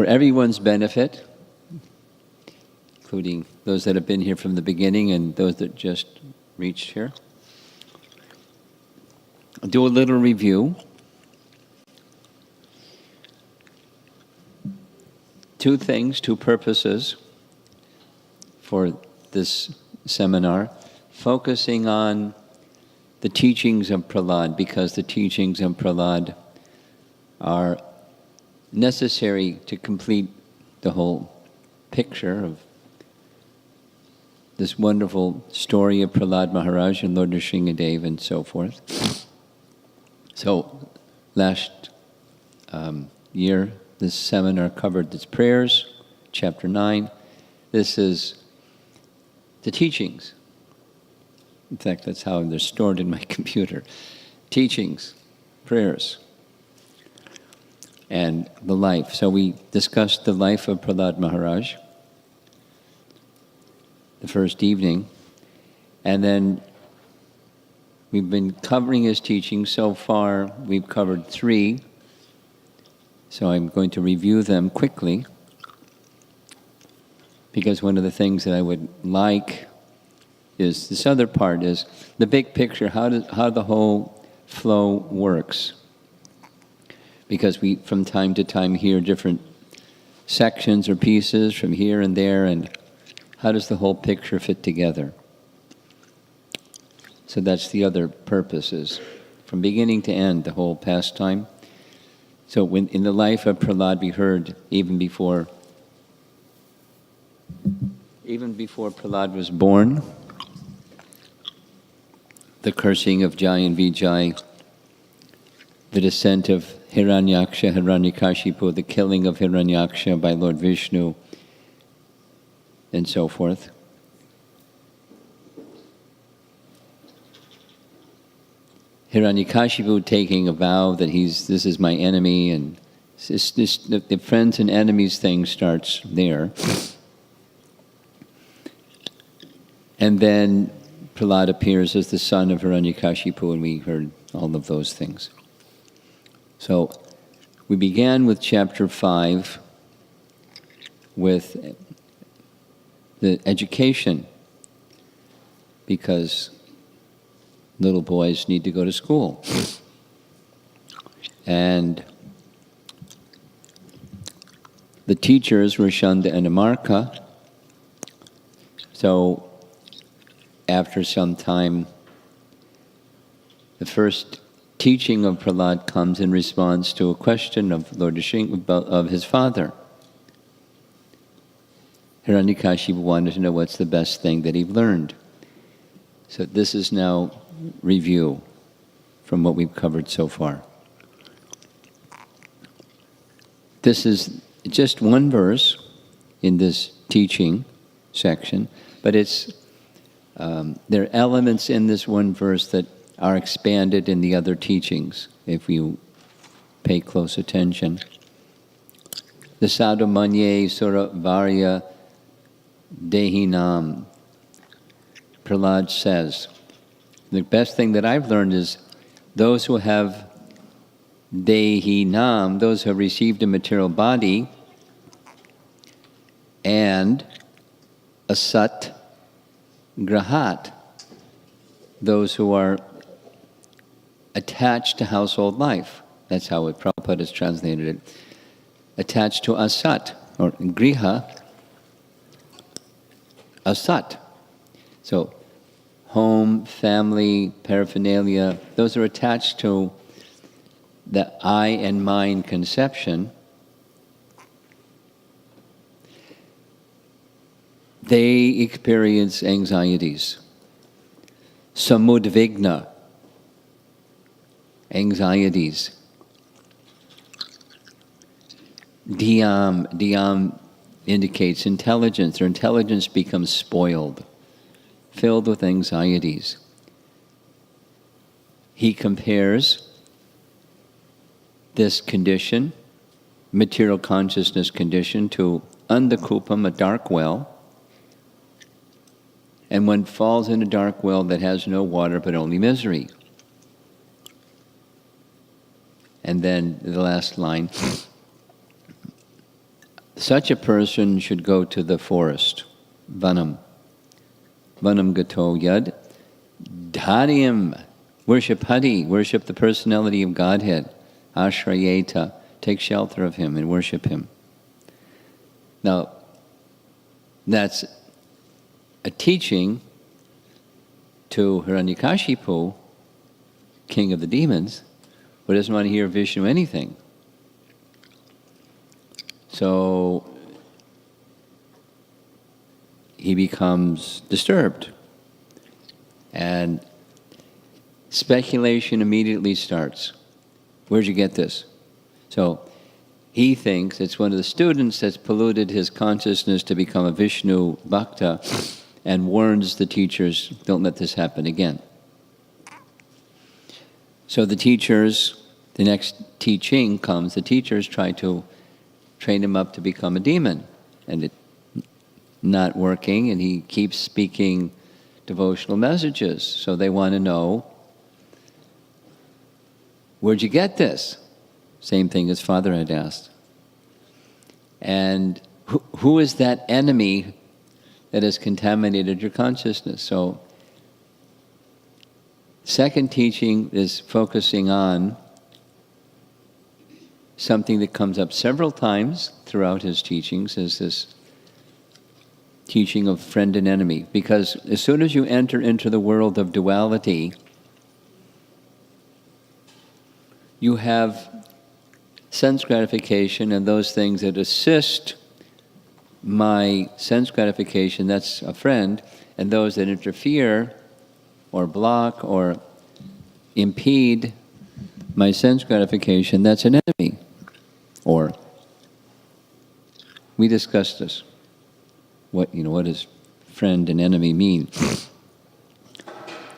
for everyone's benefit, including those that have been here from the beginning and those that just reached here. I'll do a little review. Two things, two purposes for this seminar, focusing on the teachings of Prahlad, because the teachings of Prahlad are necessary to complete the whole picture of this wonderful story of Prahlad Maharaj and Lord Nrsingadev and so forth. So last year, this seminar covered its prayers, chapter 9. This is the teachings. In fact, that's how they're stored in my computer. Teachings, prayers, and the life. So we discussed the life of Prahlad Maharaj the first evening, and then we've been covering his teachings. So far, we've covered 3, so I'm going to review them quickly, because one of the things that I would like is this other part, is the big picture, how the whole flow works. Because we, from time to time, hear different sections or pieces from here and there, and how does the whole picture fit together? So that's the other purpose, is from beginning to end, the whole pastime. So when in the life of Prahlad, we heard even before Prahlad was born, the cursing of Jai and Vijay, the descent of Hiranyaksha, Hiranyakashipu, the killing of Hiranyaksha by Lord Vishnu, and so forth. Hiranyakashipu taking a vow that this is my enemy, and the friends and enemies thing starts there. And then Prahlad appears as the son of Hiranyakashipu, and we heard all of those things. So we began with chapter 5 with the education, because little boys need to go to school. And the teachers were Shanda and Amarka. So after some time, the first teaching of Prahlad comes in response to a question of Lord Nrsingadev of his father. Hiranyakashipu wanted to know what's the best thing that he learned. So this is now review from what we've covered so far. This is just one verse in this teaching section, but there are elements in this one verse that are expanded in the other teachings, if you pay close attention. The sadhu manye sura varya dehinam. Prahlad says, the best thing that I've learned is those who have dehinam, those who have received a material body, and asat grahat, those who are attached to household life. That's how Prabhupada has translated it. Attached to asat, or griha, asat. So, home, family, paraphernalia, those are attached to the I and mine conception. They experience anxieties. Samudvigna, anxieties. Dhyam indicates intelligence. Their intelligence becomes spoiled, filled with anxieties. He compares this condition, material consciousness condition, to andhakupam, a dark well. And one falls in a dark well that has no water but only misery. And then the last line, such a person should go to the forest, vanam. Vanam gato yad, dharyam, worship Hari, worship the personality of Godhead, ashrayeta, take shelter of him and worship him. Now, that's a teaching to Hiranyakashipu, king of the demons, who doesn't want to hear Vishnu anything. So he becomes disturbed. And speculation immediately starts. Where'd you get this? So he thinks it's one of the students that's polluted his consciousness to become a Vishnu Bhakta and warns the teachers, don't let this happen again. So the teachers, the next teaching comes, the teachers try to train him up to become a demon. And it's not working, and he keeps speaking devotional messages. So they want to know, where'd you get this? Same thing as Father had asked. And who is that enemy that has contaminated your consciousness? So, second teaching is focusing on something that comes up several times throughout his teachings, is this teaching of friend and enemy. Because as soon as you enter into the world of duality, you have sense gratification and those things that assist my sense gratification, that's a friend, and those that interfere or block or impede my sense gratification, that's an enemy. Or we discussed this. What does friend and enemy mean?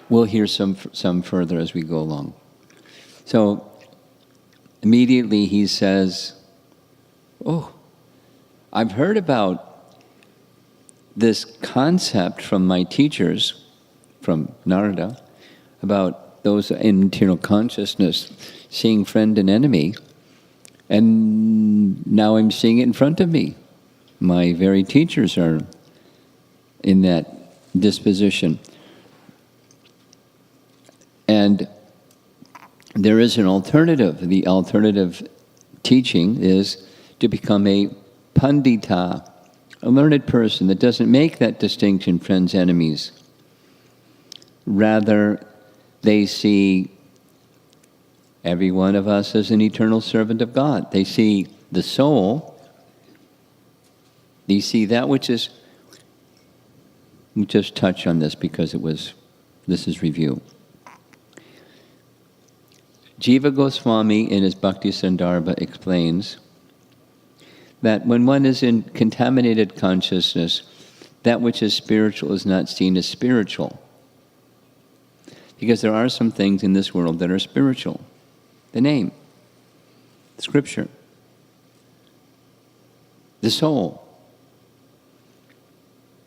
We'll hear some further as we go along. So immediately he says, oh, I've heard about this concept from my teachers, from Narada, about those in internal consciousness seeing friend and enemy, and now I'm seeing it in front of me. My very teachers are in that disposition. And there is an alternative. The alternative teaching is to become a pandita, a learned person that doesn't make that distinction, friends, enemies. Rather, they see every one of us as an eternal servant of God. They see the soul. They see that which is, we just touch on this because this is review. Jiva Goswami in his Bhakti Sandarbha explains that when one is in contaminated consciousness, that which is spiritual is not seen as spiritual. Because there are some things in this world that are spiritual. The name, the scripture, the soul,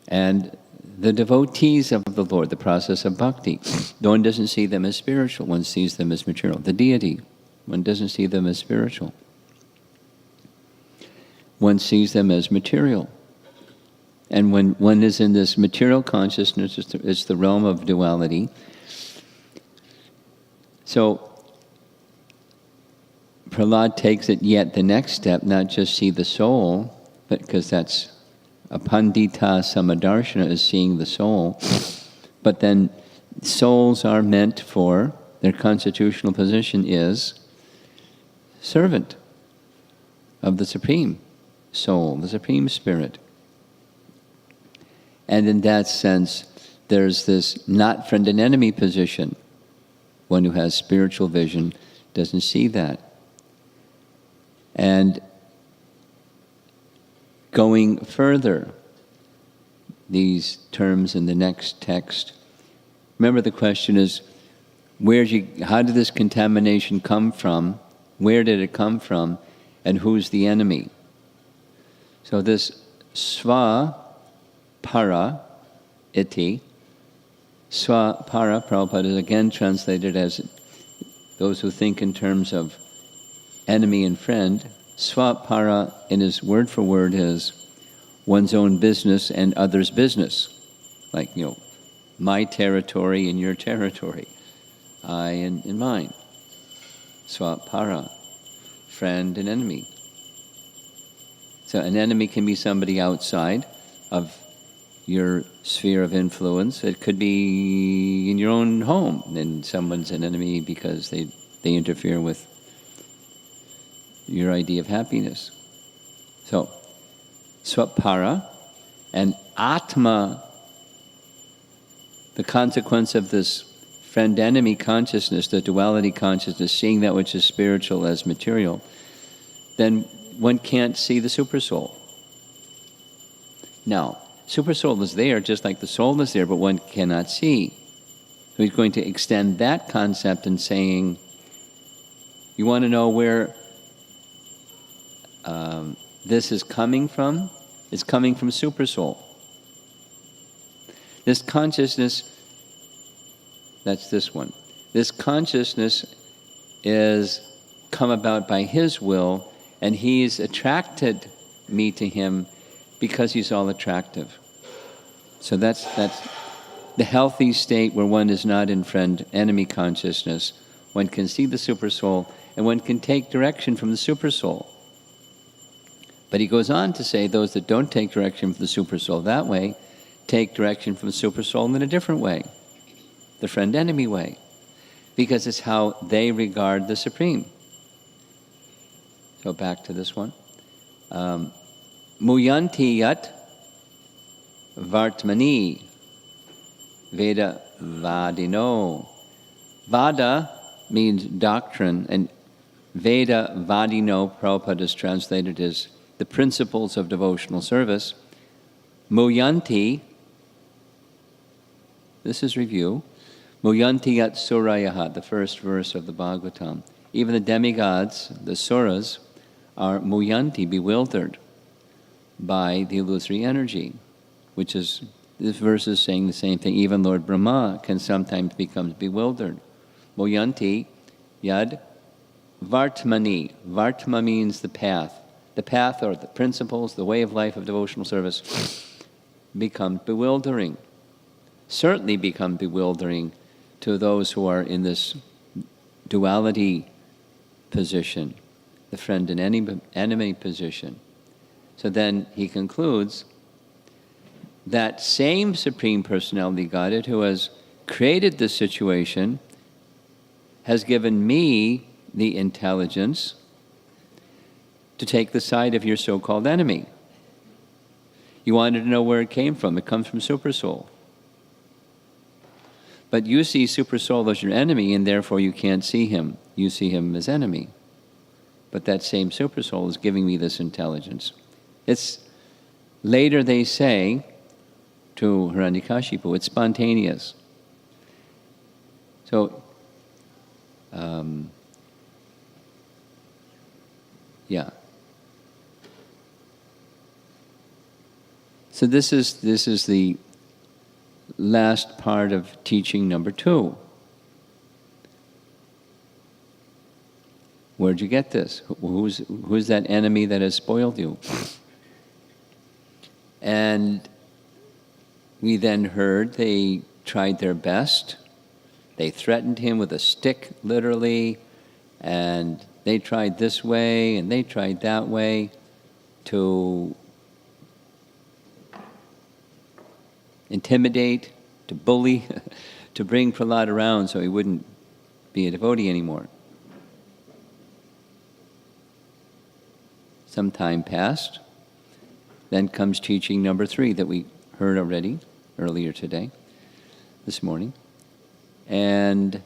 and the devotees of the Lord, the process of bhakti. One doesn't see them as spiritual, one sees them as material. The deity, one doesn't see them as spiritual. One sees them as material. And when one is in this material consciousness, it's the realm of duality. So Prahlad takes it yet the next step, not just see the soul, but because that's a pandita samadarshana is seeing the soul, but then souls are meant for, their constitutional position is servant of the Supreme Soul, the Supreme Spirit. And in that sense, there's this not friend and enemy position. One who has spiritual vision doesn't see that. And going further, these terms in the next text, remember the question is, how did this contamination come from? Where did it come from? And who's the enemy? So this sva para iti, sva para, Prabhupada is again translated as those who think in terms of enemy and friend, Swapara, in his word for word, is one's own business and others' business. Like, my territory and your territory. I and mine. Swapara, friend and enemy. So an enemy can be somebody outside of your sphere of influence. It could be in your own home, and someone's an enemy because they interfere with your idea of happiness. So, swapara and atma, the consequence of this friend-enemy consciousness, the duality consciousness, seeing that which is spiritual as material, then one can't see the supersoul. Now, supersoul is there just like the soul is there, but one cannot see. So he's going to extend that concept and saying, you want to know where this is coming from? It's coming from supersoul. This consciousness, that's this one. This consciousness is come about by his will, and he's attracted me to him because he's all attractive. So that's the healthy state where one is not in friend-enemy consciousness. One can see the supersoul, and one can take direction from the supersoul. But he goes on to say those that don't take direction from the supersoul that way, take direction from the supersoul in a different way, the friend-enemy way, because it's how they regard the Supreme. So back to this one. Muyanti yat vartmani Veda vadino. Vada means doctrine, and Veda vadino, Prabhupada has translated as the principles of devotional service. Muyanti, this is review. Muyanti yat surayaha, the first verse of the Bhagavatam. Even the demigods, the suras, are muyanti, bewildered by the illusory energy, which is, this verse is saying the same thing. Even Lord Brahma can sometimes become bewildered. Muyanti yad vartmani. Vartma means the path. The path or the principles, the way of life of devotional service become bewildering. Certainly become bewildering to those who are in this duality position, the friend and enemy position. So then he concludes, that same Supreme Personality Godhead who has created this situation has given me the intelligence to take the side of your so-called enemy. You wanted to know where it came from. It comes from Supersoul. But you see Supersoul as your enemy, and therefore you can't see him. You see him as enemy. But that same Supersoul is giving me this intelligence. It's, later they say, to Hiranyakashipu, it's spontaneous. So, yeah. So this is the last part of teaching number 2. Where'd you get this? Who's that enemy that has spoiled you? And we then heard they tried their best. They threatened him with a stick, literally, and they tried this way and they tried that way to intimidate, to bully, to bring Prahlad around so he wouldn't be a devotee anymore. Some time passed. Then comes teaching number 3 that we heard already earlier today, this morning. And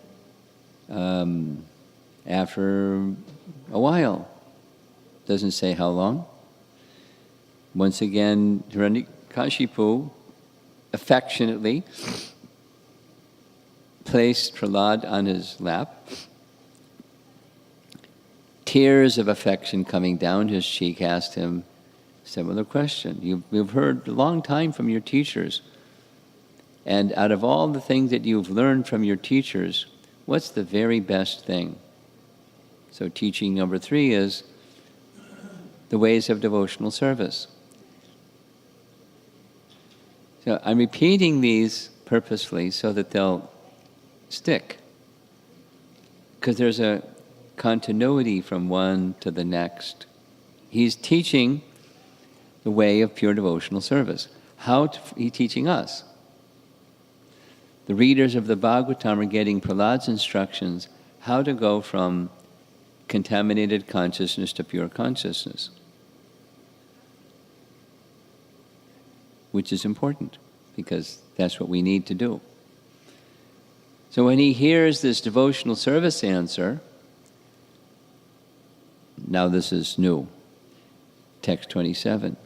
after a while, doesn't say how long, once again, Hiranyakashipu affectionately placed Prahlad on his lap, tears of affection coming down his cheek, asked him a similar question. You've heard a long time from your teachers, and out of all the things that you've learned from your teachers, what's the very best thing? So teaching number 3 is, the ways of devotional service. So I'm repeating these purposely so that they'll stick. Because there's a continuity from one to the next. He's teaching the way of pure devotional service. He's teaching us. The readers of the Bhagavatam are getting Prahlad's instructions how to go from contaminated consciousness to pure consciousness, which is important because that's what we need to do. So when he hears this devotional service answer, now this is new, text 27,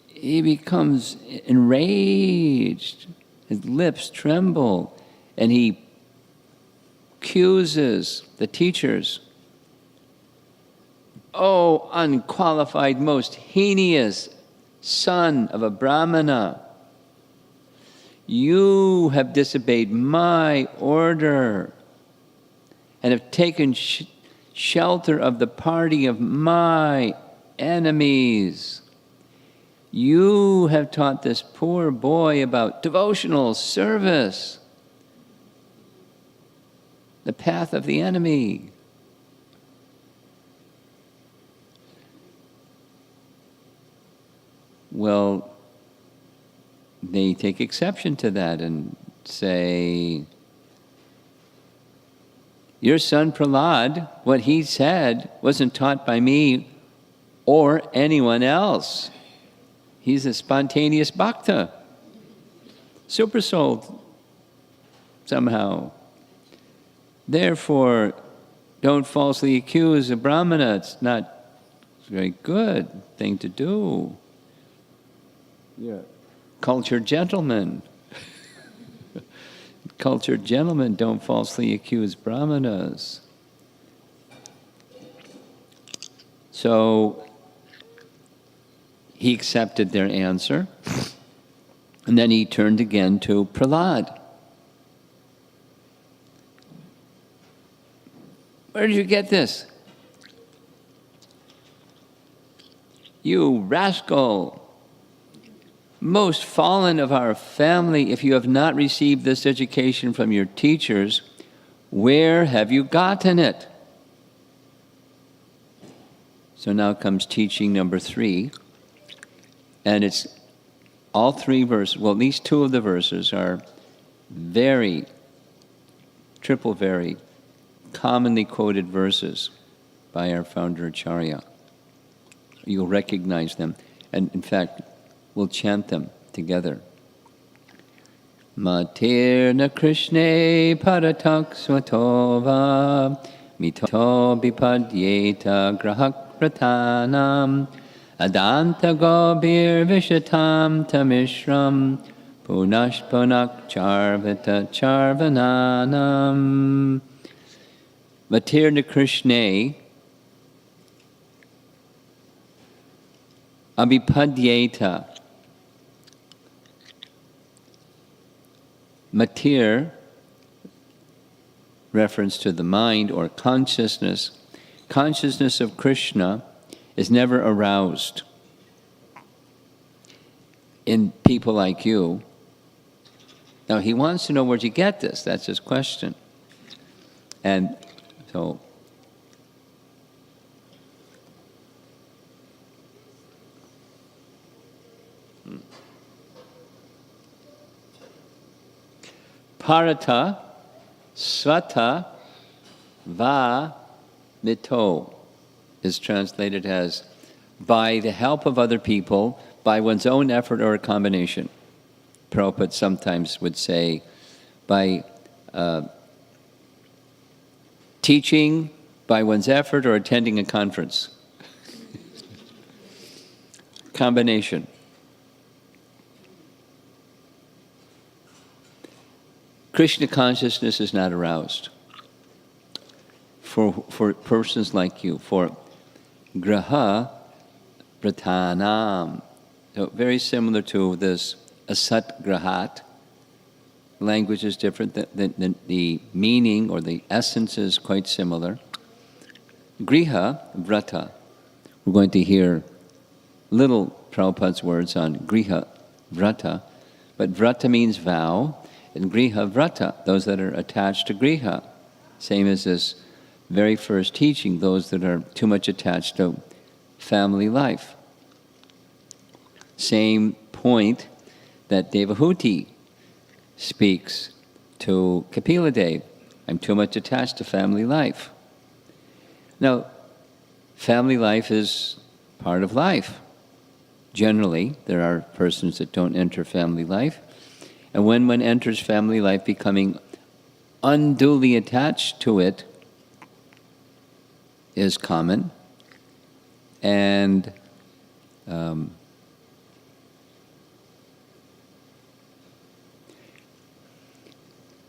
he becomes enraged, his lips tremble, and he accuses the teachers. "Oh, unqualified, most heinous son of a Brahmana, you have disobeyed my order and have taken shelter of the party of my enemies. You have taught this poor boy about devotional service, the path of the enemy." Well, they take exception to that and say, "Your son Prahlad, what he said wasn't taught by me or anyone else. He's a spontaneous bhakta, super soul somehow. Therefore, don't falsely accuse a brahmana. It's not a very good thing to do. You're a cultured gentleman. Cultured gentlemen don't falsely accuse brahmanas." So he accepted their answer, and then he turned again to Prahlad. "Where did you get this? You rascal! Most fallen of our family, if you have not received this education from your teachers, where have you gotten it?" So now comes teaching number 3. And it's all 3 verses, well, at least 2 of the verses are very commonly quoted verses by our founder Acharya. You'll recognize them. And in fact, we'll chant them together. Matirna Krishne paratak svatova mito bipadyeta grahak pratanam adanta gobir vishatam tamishram punash punak charvata charvananam. Matirna Krishne abhipadyeta. Matir, reference to the mind or consciousness. Consciousness of Krishna is never aroused in people like you. Now he wants to know where'd you get this. That's his question. And so Parata Svata Va Mito is translated as by the help of other people, by one's own effort or a combination. Prabhupada sometimes would say by teaching, by one's effort, or attending a conference. Combination. Krishna consciousness is not aroused for persons like you, for graha pratanam. So very similar to this asat grahat. Language is different, the meaning or the essence is quite similar. Griha, vrata, We're going to hear little Prabhupada's words on Griha Vrata, but Vrata means vow, and Griha Vrata, those that are attached to Griha. Same as this very first teaching, those that are too much attached to family life. Same point that Devahuti speaks to Kapila Dev. I'm too much attached to family life. Now, family life is part of life. Generally, there are persons that don't enter family life. And when one enters family life, becoming unduly attached to it is common. And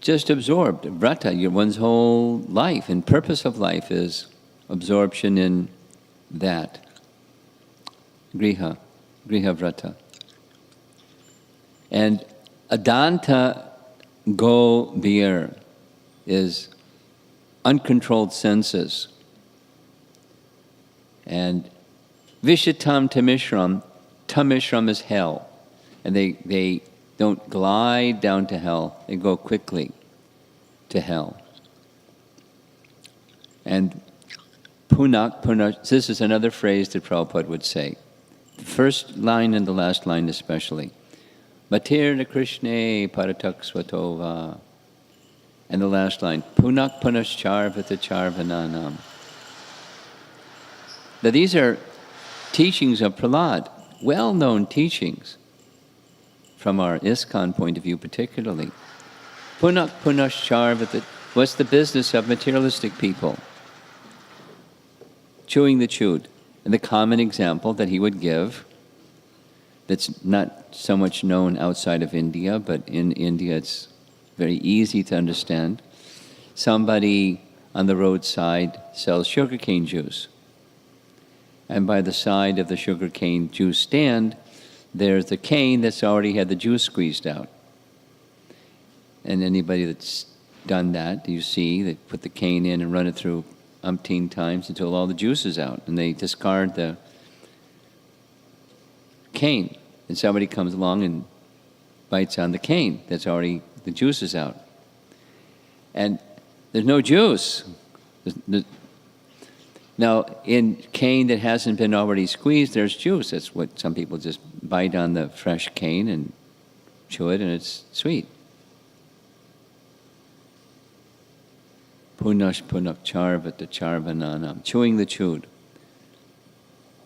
just absorbed. Vrata, one's whole life and purpose of life is absorption in that. Griha Vrata. And Adanta Go Bir is uncontrolled senses. And Vishitam Tamishram is hell. And they don't glide down to hell, they go quickly to hell. And Punak, this is another phrase that Prabhupada would say. The first line and the last line especially. Matirna Krishne Paratak Svatova. And the last line, Punak Punascharvata Charvananam. Now these are teachings of Prahlad, well-known teachings from our ISKCON point of view particularly. Punak Punascharvata, what's the business of materialistic people? Chewing the chewed. And the common example that he would give, that's not so much known outside of India, but in India it's very easy to understand. Somebody on the roadside sells sugarcane juice. And by the side of the sugarcane juice stand, there's the cane that's already had the juice squeezed out. And anybody that's done that, you see, they put the cane in and run it through umpteen times until all the juice is out, and they discard the cane. And somebody comes along and bites on the cane that's already, the juice is out. And there's no juice. Now, in cane that hasn't been already squeezed, there's juice. That's what some people just bite on the fresh cane and chew it, and it's sweet. Punash punak charvata charvananam, chewing the chewed.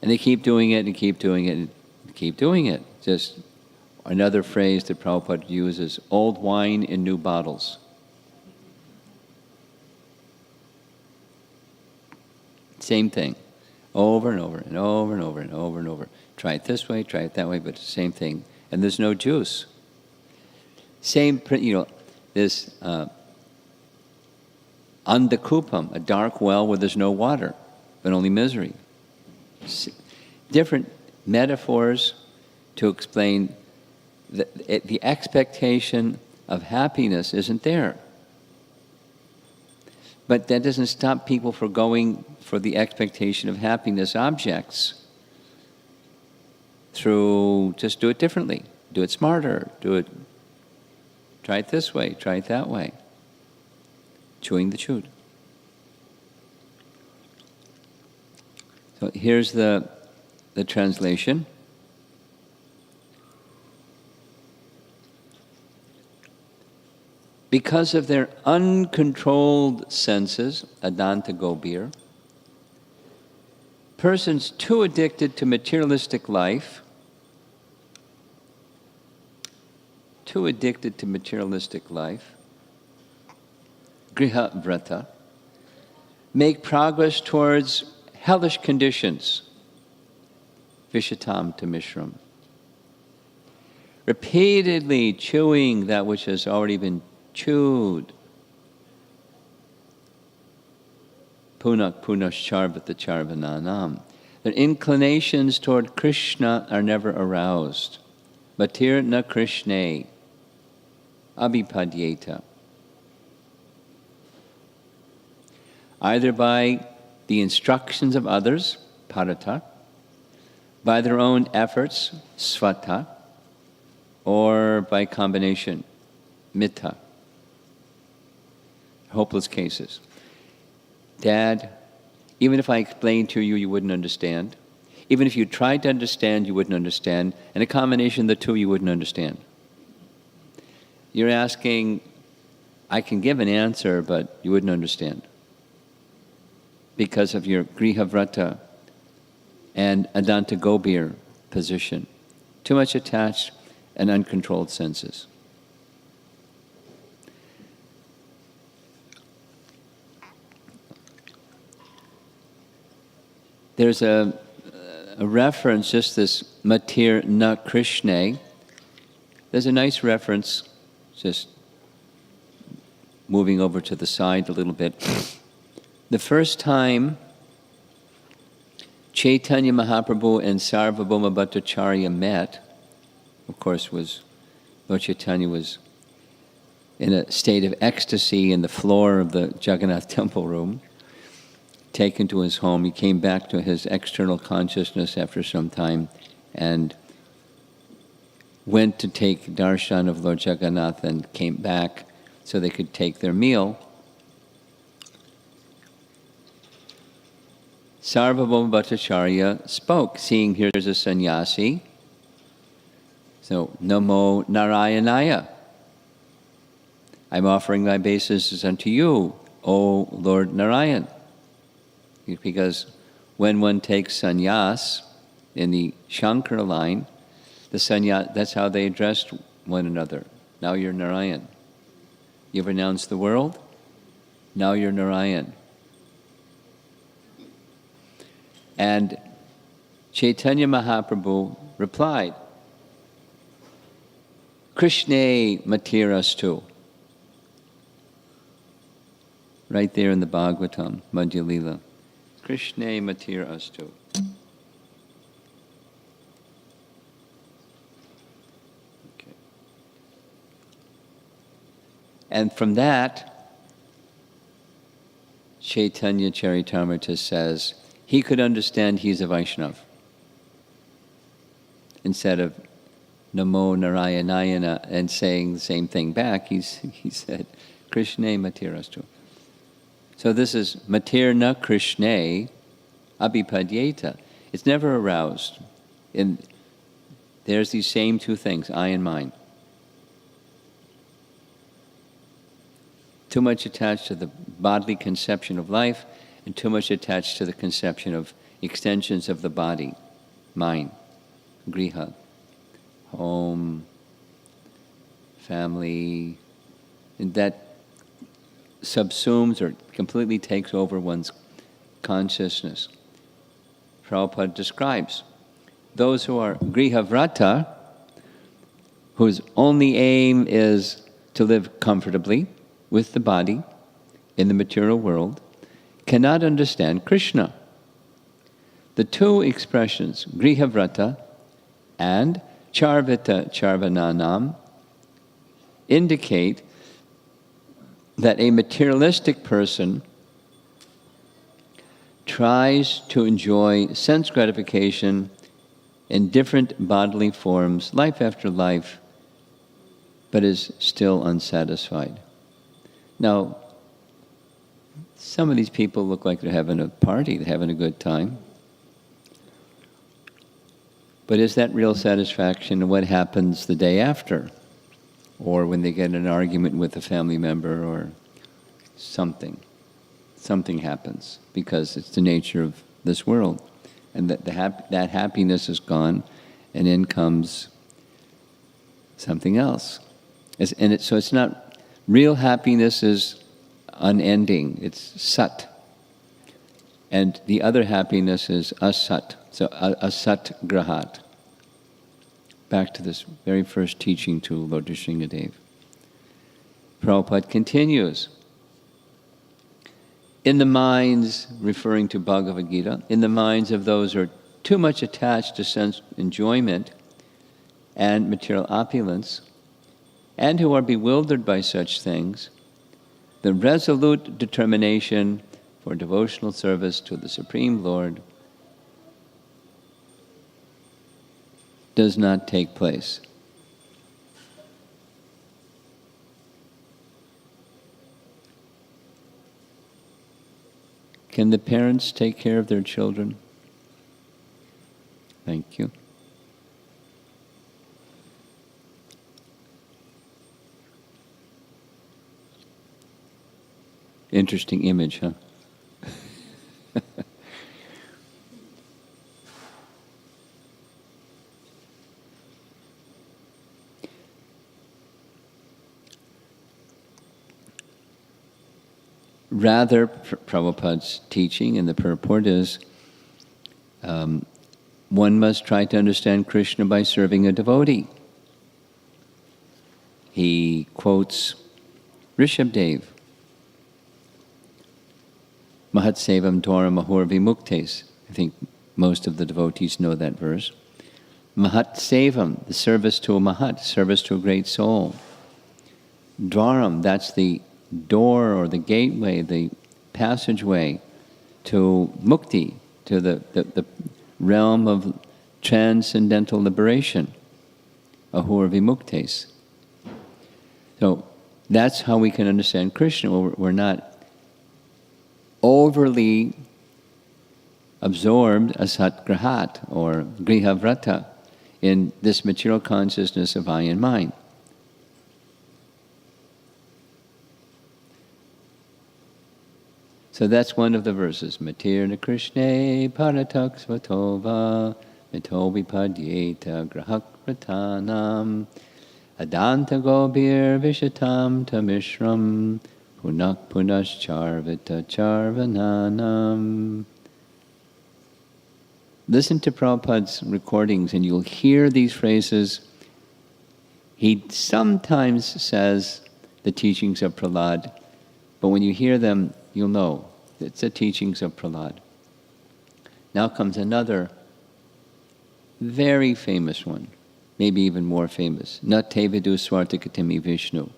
And they keep doing it and keep doing it and keep doing it. Just another phrase that Prabhupada uses, old wine in new bottles. Same thing, over and over and over and over and over and over. Try it this way, try it that way, but it's the same thing. And there's no juice. Same, this andakupam, a dark well where there's no water, but only misery. Different metaphors to explain that the expectation of happiness isn't there. But that doesn't stop people from going for the expectation of happiness objects through just do it differently, do it smarter, try it this way, try it that way. Chewing the chewed. So here's the translation. Because of their uncontrolled senses, adanta gobir, persons too addicted to materialistic life, griha vrata, make progress towards hellish conditions, vishatam tamishram, repeatedly chewing that which has already been chewed. Punak punascharvata charvananam. Their inclinations toward Krishna are never aroused. Matir na Krishne abhipadyeta. Either by the instructions of others, parata, by their own efforts, svata, or by combination, mitta. Hopeless cases. Dad, even if I explained to you, you wouldn't understand. Even if you tried to understand, you wouldn't understand. And a combination of the two, you wouldn't understand. You're asking, I can give an answer, but you wouldn't understand. Because of your grihavrata and adanta gobir position. Too much attached and uncontrolled senses. There's a reference, just this matir na Krishne. There's a nice reference, just moving over to the side a little bit. The first time Chaitanya Mahaprabhu and Sarvabhauma Bhattacharya met, of course, Lord Chaitanya was in a state of ecstasy in the floor of the Jagannath temple room, taken to his home. He came back to his external consciousness after some time and went to take darshan of Lord Jagannath and came back so they could take their meal. Sarvabhauma Bhattacharya spoke, seeing here's a sannyasi. So, Namo Narayanaya. I'm offering my obeisances unto you, O Lord Narayan. Because when one takes sannyas in the Shankara line, the sannyas, that's how they addressed one another. Now you're Narayan. You've renounced the world, now you're Narayan. And Chaitanya Mahaprabhu replied, Krishne matirastu. Right there in the Bhagavatam, Madhya Lila. Krishne matirastu. Okay. And from that, Chaitanya Charitamrita says, he could understand he's a Vaishnava. Instead of Namo Narayanayana and saying the same thing back, he said, Krishne matirastu. So this is matirna Krishne abhipadyeta. It's never aroused. And there's these same two things, I and mine. Too much attached to the bodily conception of life and too much attached to the conception of extensions of the body, mind, griha, home, family, and that subsumes or completely takes over one's consciousness. Prabhupada describes those who are grihavrata, whose only aim is to live comfortably with the body in the material world, cannot understand Krishna. The two expressions, grihavrata and charvita charvananam, indicate that a materialistic person tries to enjoy sense gratification in different bodily forms, life after life, but is still unsatisfied. Now, some of these people look like they're having a party, they're having a good time. But is that real satisfaction and what happens the day after? Or when they get in an argument with a family member or something. Something happens because it's the nature of this world. And that happiness is gone and in comes something else. So it's not, real happiness is unending, it's sat. And the other happiness is asat, so asat grahat. Back to this very first teaching to Lord Nrsimhadev. Prabhupada continues. In the minds, referring to Bhagavad Gita, in the minds of those who are too much attached to sense enjoyment and material opulence, and who are bewildered by such things, the resolute determination for devotional service to the Supreme Lord does not take place. Can the parents take care of their children? Thank you. Interesting image, huh? Rather, Prabhupada's teaching in the purport is one must try to understand Krishna by serving a devotee. He quotes Rishabdev, Mahat Sevam Dwara Mahur Vimuktes. I think most of the devotees know that verse. Mahat Sevam, the service to a Mahat, service to a great soul. Dwaram, that's the door or the gateway, the passageway to mukti, to the realm of transcendental liberation, ahur vimuktes. So that's how we can understand Krishna. We're not overly absorbed asat grahat or grihavrata in this material consciousness of I and mine. So that's one of the verses. Matirna Krishne paratak svatova mito vipadyeta grahak ratanam adanta gobir vishatam tamishram punak punascharvita charvananam. Listen to Prabhupada's recordings and you'll hear these phrases. He sometimes says the teachings of Prahlad, but when you hear them, you'll know it's the teachings of Prahlad. Now comes another very famous one, maybe even more famous. Na te vidu swartakatimi Vishnu.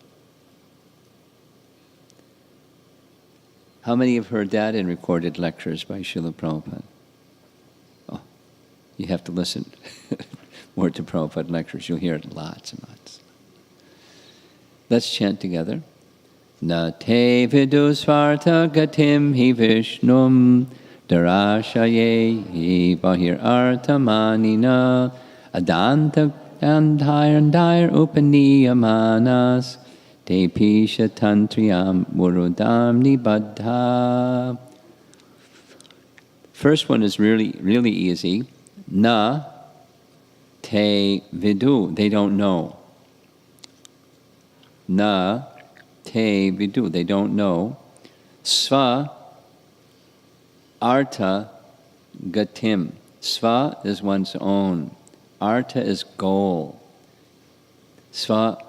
How many have heard that in recorded lectures by Srila Prabhupada? Oh, you have to listen more to Prabhupada lectures. You'll hear it lots and lots. Let's chant together. Na te vidu svarta gatim hi Vishnum darashaye hi bahir artamanina adanta andhayar upaniyamanas te pisha tantriyam murudam nibaddha. First one is really easy. Na te vidu, they don't know. Na te vidu, they don't know. Sva arta gatim. Sva is one's own. Arta is goal. Sva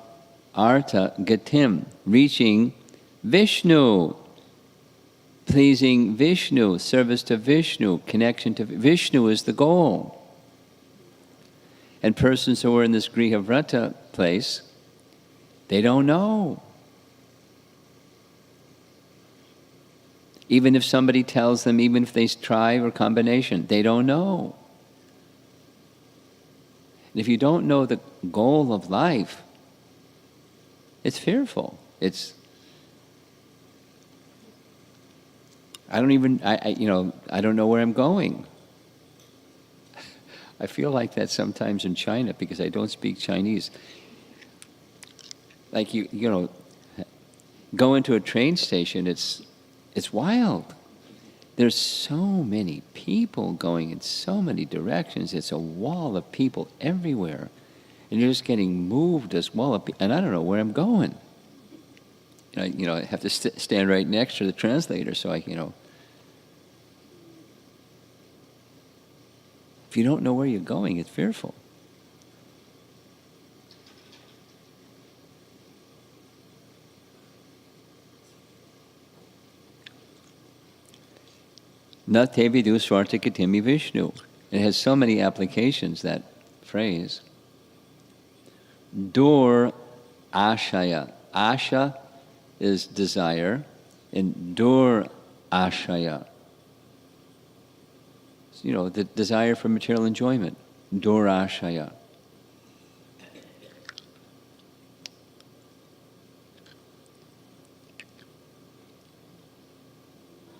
arta gatim, reaching Vishnu, pleasing Vishnu, service to Vishnu, connection to Vishnu is the goal. And persons who are in this Grihavrata place, they don't know. Even if somebody tells them, even if they try or combination, they don't know. And if you don't know the goal of life, it's fearful. I don't know where I'm going. I feel like that sometimes in China because I don't speak Chinese. Like go into a train station, it's wild. There's so many people going in so many directions. It's a wall of people everywhere. And you're just getting moved as well. And I don't know where I'm going. I have to stand right next to the translator so if you don't know where you're going, it's fearful. Na te vidu swartakatimi Vishnu. It has so many applications, that phrase. Dur ashaya. Asha is desire, and dur ashaya. The desire for material enjoyment. Dur ashaya.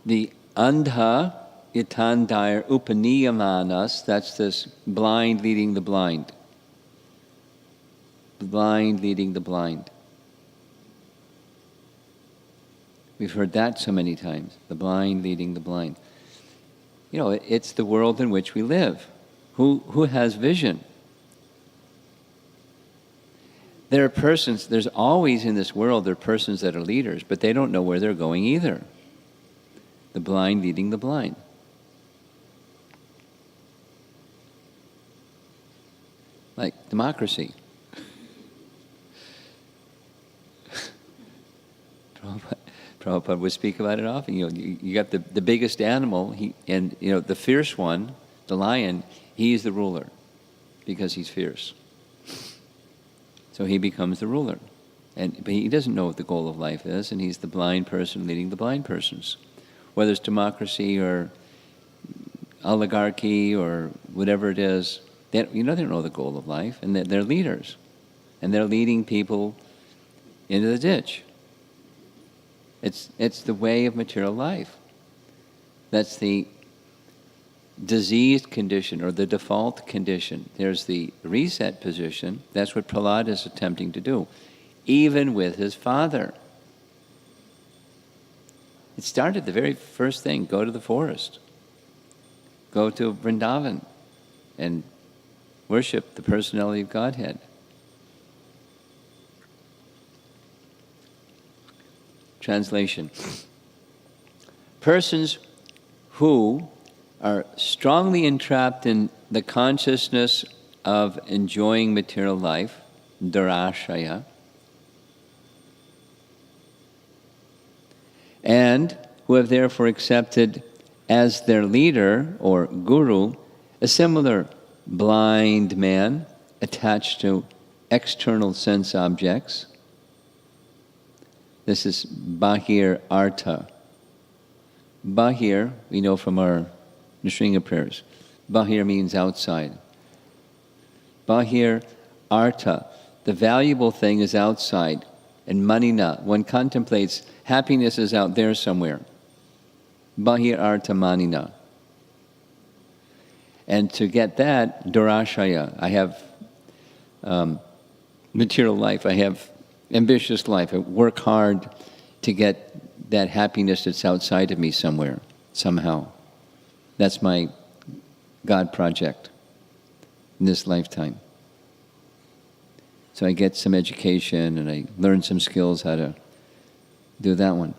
The andha itandayar upaniyamanas, that's this blind leading the blind. The blind leading the blind. We've heard that so many times, the blind leading the blind. You know, it's the world in which we live. Who has vision? There are persons, there's always in this world, there are persons that are leaders, but they don't know where they're going either. The blind leading the blind. Like democracy. Prabhupada would speak about it often. You know, you got the biggest animal, and you know, the fierce one, the lion, he's the ruler because he's fierce. So he becomes the ruler. But he doesn't know what the goal of life is, and he's the blind person leading the blind persons. Whether it's democracy or oligarchy or whatever it is, they don't know the goal of life, and they're leaders. And they're leading people into the ditch. It's the way of material life. That's the diseased condition or the default condition. There's the reset position. That's what Prahlad is attempting to do, even with his father. It started the very first thing, go to the forest. Go to Vrindavan and worship the personality of Godhead. Translation. Persons who are strongly entrapped in the consciousness of enjoying material life, durashaya, and who have therefore accepted as their leader or guru a similar blind man attached to external sense objects. This is Bahir Artha. Bahir, we know from our Nrsinga prayers. Bahir means outside. Bahir Artha, the valuable thing is outside. And manina, one contemplates happiness is out there somewhere. Bahir Artha manina. And to get that, durashaya, I have material life, I have ambitious life. I work hard to get that happiness that's outside of me somewhere, somehow. That's my God project in this lifetime. So I get some education and I learn some skills how to do that one.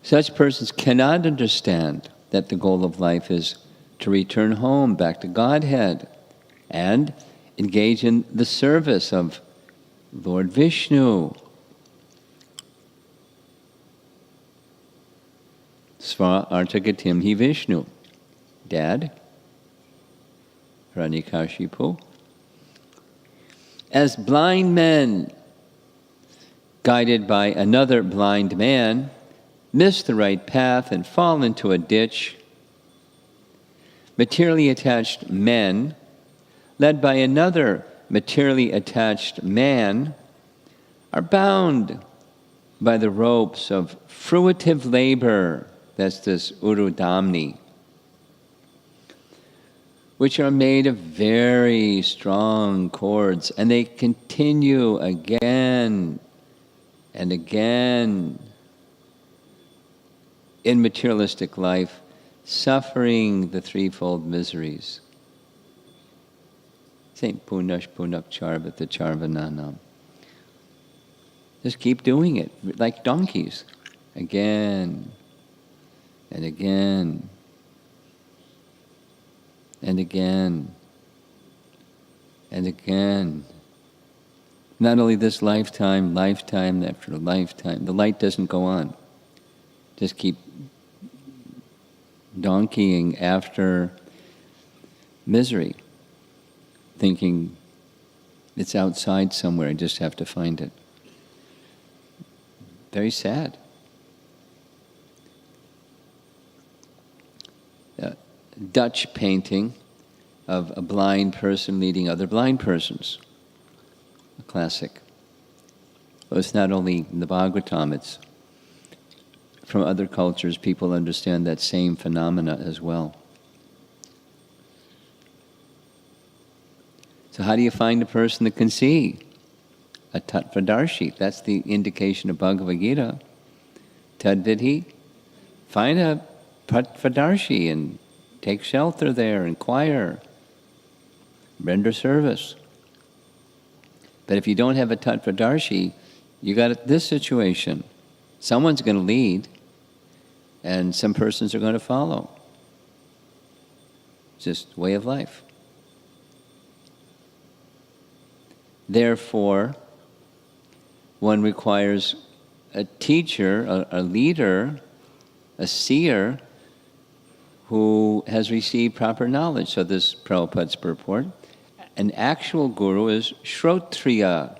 Such persons cannot understand that the goal of life is to return home, back to Godhead, and engage in the service of Lord Vishnu. Sva artagatim hi Vishnu. Dad, Ranikashipu. As blind men, guided by another blind man, miss the right path and fall into a ditch, materially attached men, led by another materially attached man, are bound by the ropes of fruitive labor, that's this urudamni, which are made of very strong cords, and they continue again and again in materialistic life, suffering the threefold miseries. Saint Punash Punak Charvata Charvananam. Just keep doing it, like donkeys, again and again and again and again. Not only this lifetime, lifetime after lifetime. The light doesn't go on. Just keep donkeying after misery, thinking it's outside somewhere, I just have to find it. Very sad. Dutch painting of a blind person leading other blind persons. A classic. Well, it's not only in the Bhagavatam, it's from other cultures, people understand that same phenomena as well. So how do you find a person that can see? A tattvadarshi. That's the indication of Bhagavad Gita. Tadvidhi. Find a tattvadarshi and take shelter there, inquire, render service. But if you don't have a tattvadarshi, you got this situation. Someone's going to lead, and some persons are going to follow. It's just way of life. Therefore, one requires a teacher, a leader, a seer, who has received proper knowledge. So this Prabhupada's purport. An actual guru is Shrotriya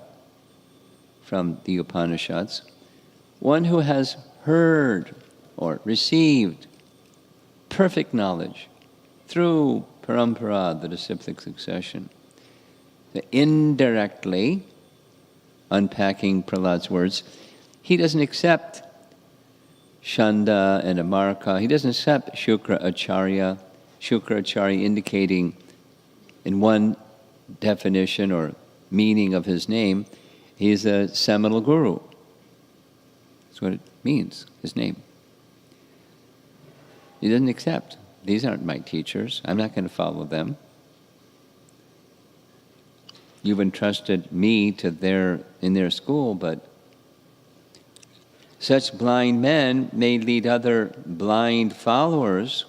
from the Upanishads, one who has heard or received perfect knowledge through parampara, the disciplic succession. Indirectly, unpacking Prahlad's words, he doesn't accept Shanda and Amarka. He doesn't accept Shukra Acharya indicating in one definition or meaning of his name, he's a seminal guru. That's what it means, his name. He doesn't accept. These aren't my teachers. I'm not going to follow them. You've entrusted me to in their school, but such blind men may lead other blind followers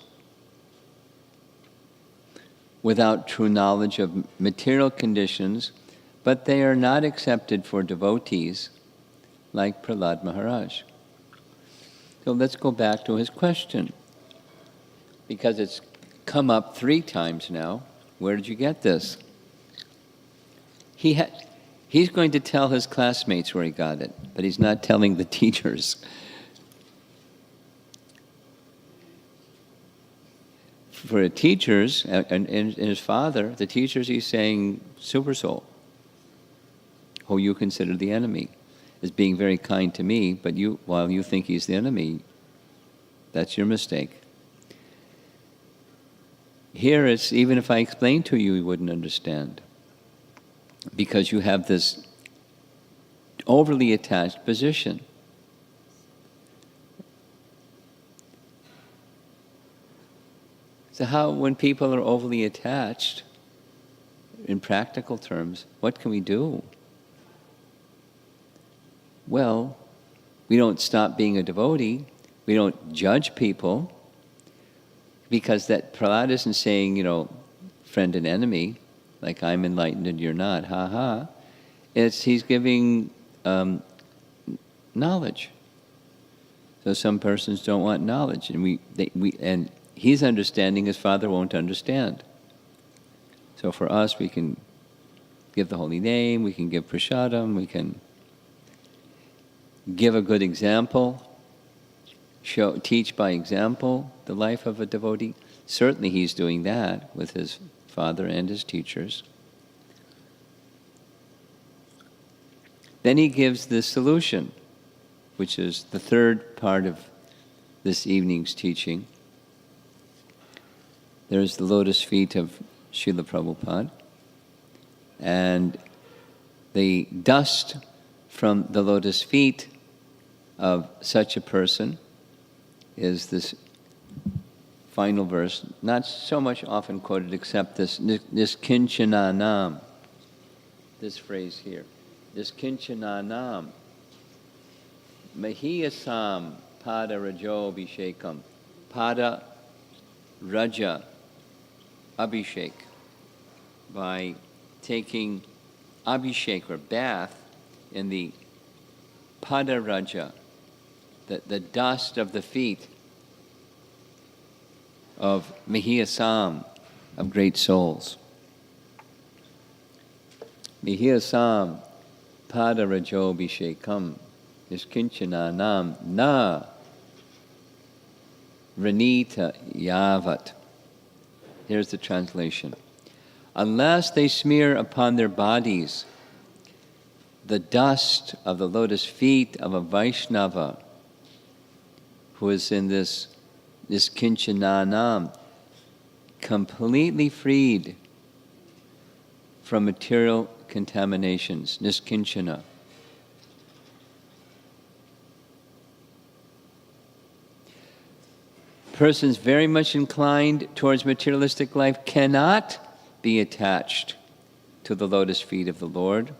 without true knowledge of material conditions, but they are not accepted for devotees like Prahlad Maharaj. So let's go back to his question, because it's come up 3 times now. Where did you get this? He's going to tell his classmates where he got it, but he's not telling the teachers. For the teachers and his father, the teachers, he's saying super soul, who you consider the enemy, is being very kind to me, but while you think he's the enemy, that's your mistake. Here it's, even if I explained to you, you wouldn't understand, because you have this overly attached position. So how, when people are overly attached, in practical terms, what can we do? Well, we don't stop being a devotee. We don't judge people, because that Prahlad isn't saying, friend and enemy, like I'm enlightened and you're not, ha. He's giving knowledge. So some persons don't want knowledge, and he's understanding, his father won't understand. So for us, we can give the holy name, we can give prasadam, we can give a good example, teach by example the life of a devotee. Certainly he's doing that with his father and his teachers. Then he gives the solution, which is the 3rd part of this evening's teaching. There's the lotus feet of Srila Prabhupada, and the dust from the lotus feet of such a person is this final verse, not so much often quoted except this kinchananam, this phrase here. This kinchananam, mahiyasam pada rajo abhishekam, pada raja abhishek, by taking abhishek or bath in the pada raja, the dust of the feet of Mahiyasam, of great souls. Mahiyasam pada rajo abhishekam niskinchananam na ranita yavat. Here's the translation. Unless they smear upon their bodies the dust of the lotus feet of a Vaishnava who is in this kinchananam, completely freed from material contaminations, niskinchana. Persons very much inclined towards materialistic life cannot be attached to the lotus feet of the Lord,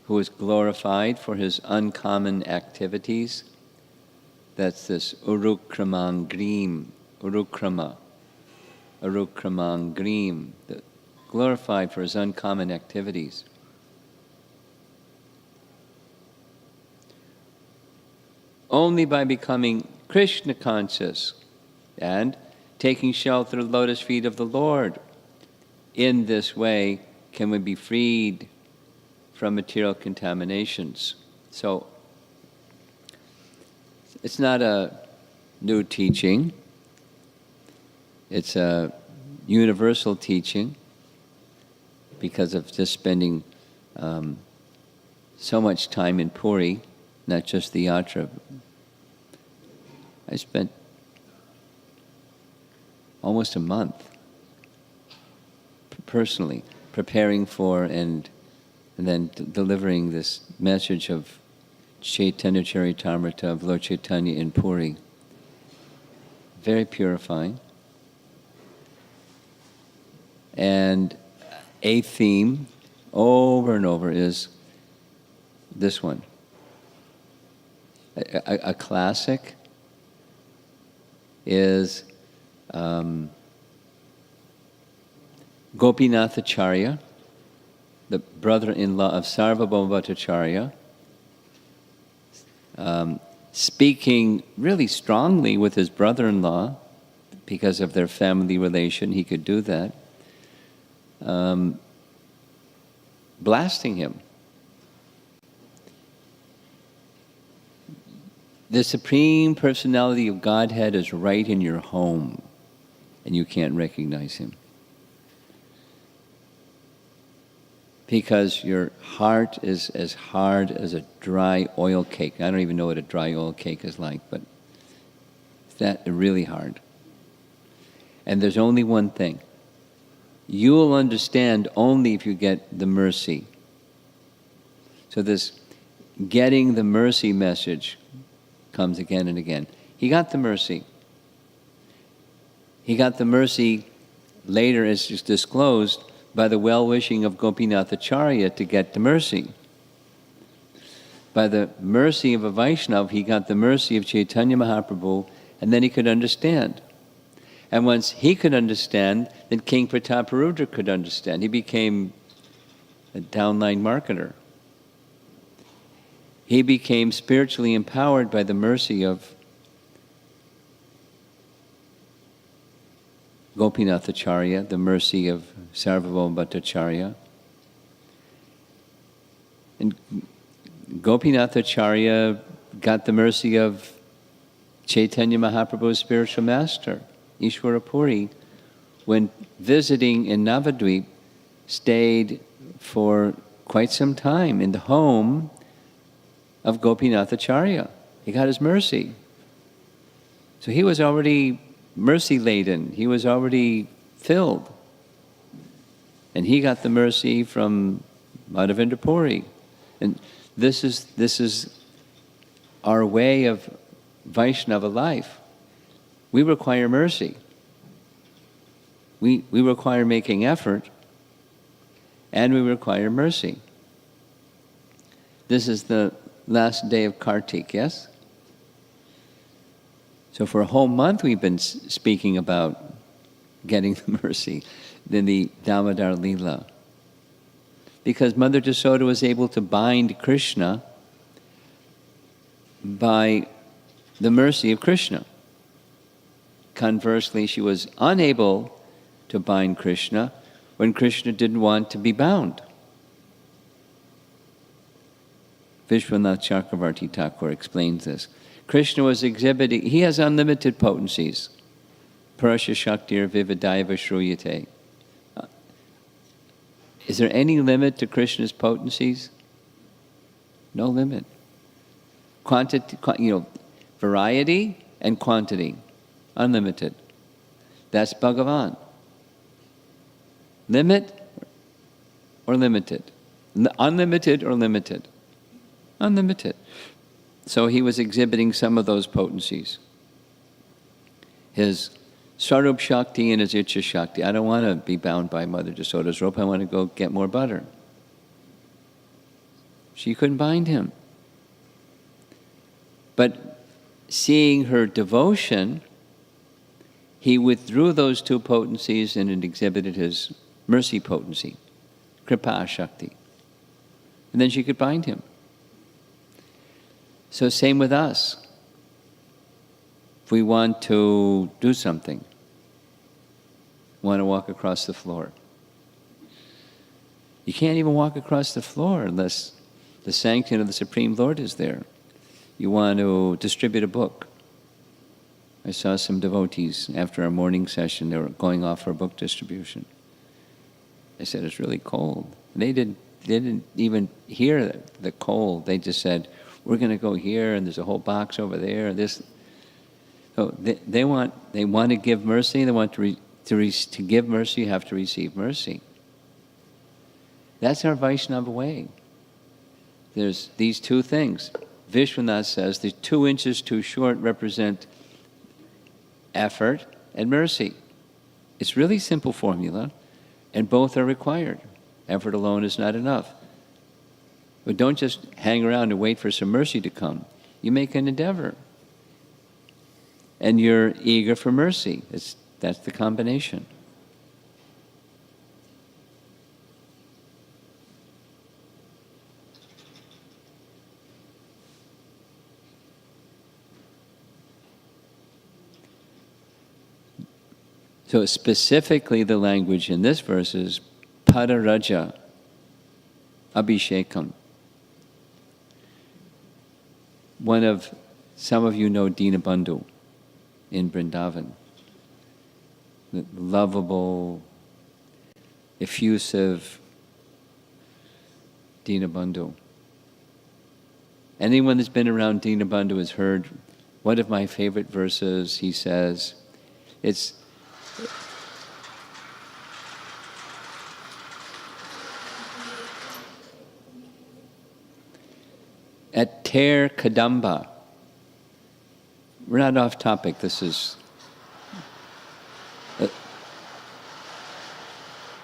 who is glorified for his uncommon activities. That's this urukramangrim, urukramangrim, glorified for his uncommon activities. Only by becoming Krishna conscious and taking shelter of the lotus feet of the Lord, in this way can we be freed from material contaminations. So it's not a new teaching. It's a universal teaching because of just spending so much time in Puri, not just the yatra. I spent almost a month personally preparing for and then delivering this message of Chaitanya Charitamrita of Lord Chaitanya in Puri. Very purifying. And a theme over and over is this one. A classic is Gopinathacharya, the brother-in-law of Sarvabhauma Bhattacharya, speaking really strongly with his brother-in-law, because of their family relation, he could do that, blasting him. The Supreme Personality of Godhead is right in your home, and you can't recognize him. Because your heart is as hard as a dry oil cake. I don't even know what a dry oil cake is like, but it's that really hard. And there's only one thing. You will understand only if you get the mercy. So this getting the mercy message comes again and again. He got the mercy. He got the mercy later, as is disclosed, by the well-wishing of Gopinathacharya to get the mercy. By the mercy of a Vaishnava, he got the mercy of Chaitanya Mahaprabhu, and then he could understand. And once he could understand, then King Prataparudra could understand. He became a downline marketer. He became spiritually empowered by the mercy of Gopinathacharya, the mercy of Sarvabhauma Bhattacharya. And Gopinathacharya got the mercy of Chaitanya Mahaprabhu's spiritual master, Ishwara Puri, when visiting in Navadvip, stayed for quite some time in the home of Gopinathacharya. He got his mercy. So he was already mercy-laden. He was already filled. And he got the mercy from Madhavendra Puri. And this is our way of Vaishnava life. We require mercy. We require making effort, and we require mercy. This is the last day of Kartik, yes? So for a whole month we've been speaking about getting the mercy, then the Damodar Leela. Because Mother Yasoda was able to bind Krishna by the mercy of Krishna. Conversely, she was unable to bind Krishna when Krishna didn't want to be bound. Vishwanath Chakravarti Thakur explains this. Krishna was exhibiting, he has unlimited potencies. Parasya Shaktir Vividaiva Shruyate. Is there any limit to Krishna's potencies? No limit. Quantity, variety and quantity, unlimited. That's Bhagavan. Limit or limited? Unlimited or limited? Unlimited. So he was exhibiting some of those potencies. His Swarup Shakti and his Icha Shakti. I don't want to be bound by Mother Jasoda's rope. I want to go get more butter. She couldn't bind him. But seeing her devotion, he withdrew those two potencies and it exhibited his mercy potency, Kripa Shakti. And then she could bind him. So same with us. If we want to do something, want to walk across the floor, you can't even walk across the floor unless the sanction of the Supreme Lord is there. You want to distribute a book. I saw some devotees after our morning session, they were going off for a book distribution. I said, it's really cold. They didn't even hear the cold. They just said, we're going to go here, and there's a whole box over there. And this. So they want to give mercy. They want to give mercy. You have to receive mercy. That's our Vaishnava way. There's these two things. Vishwanath says the 2 inches too short represent effort and mercy. It's really simple formula, and both are required. Effort alone is not enough. But don't just hang around and wait for some mercy to come. You make an endeavor. And you're eager for mercy. That's the combination. So specifically the language in this verse is Padaraja Abhishekam. Some of you know Dinabandhu in Vrindavan. The lovable, effusive Dinabandhu. Anyone that's been around Dinabandhu has heard one of my favorite verses. He says, it's at Ter Kadamba. We're not off topic. This is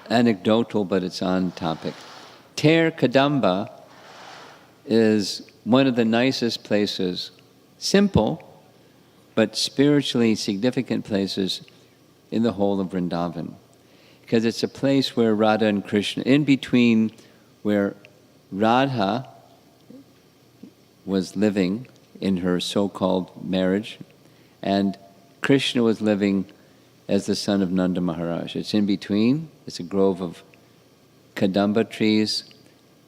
anecdotal, but it's on topic. Ter Kadamba is one of the nicest places, simple, but spiritually significant places in the whole of Vrindavan. Because it's a place where Radha and Krishna, in between where Radha was living in her so-called marriage, and Krishna was living as the son of Nanda Maharaj. It's in between. It's a grove of kadamba trees,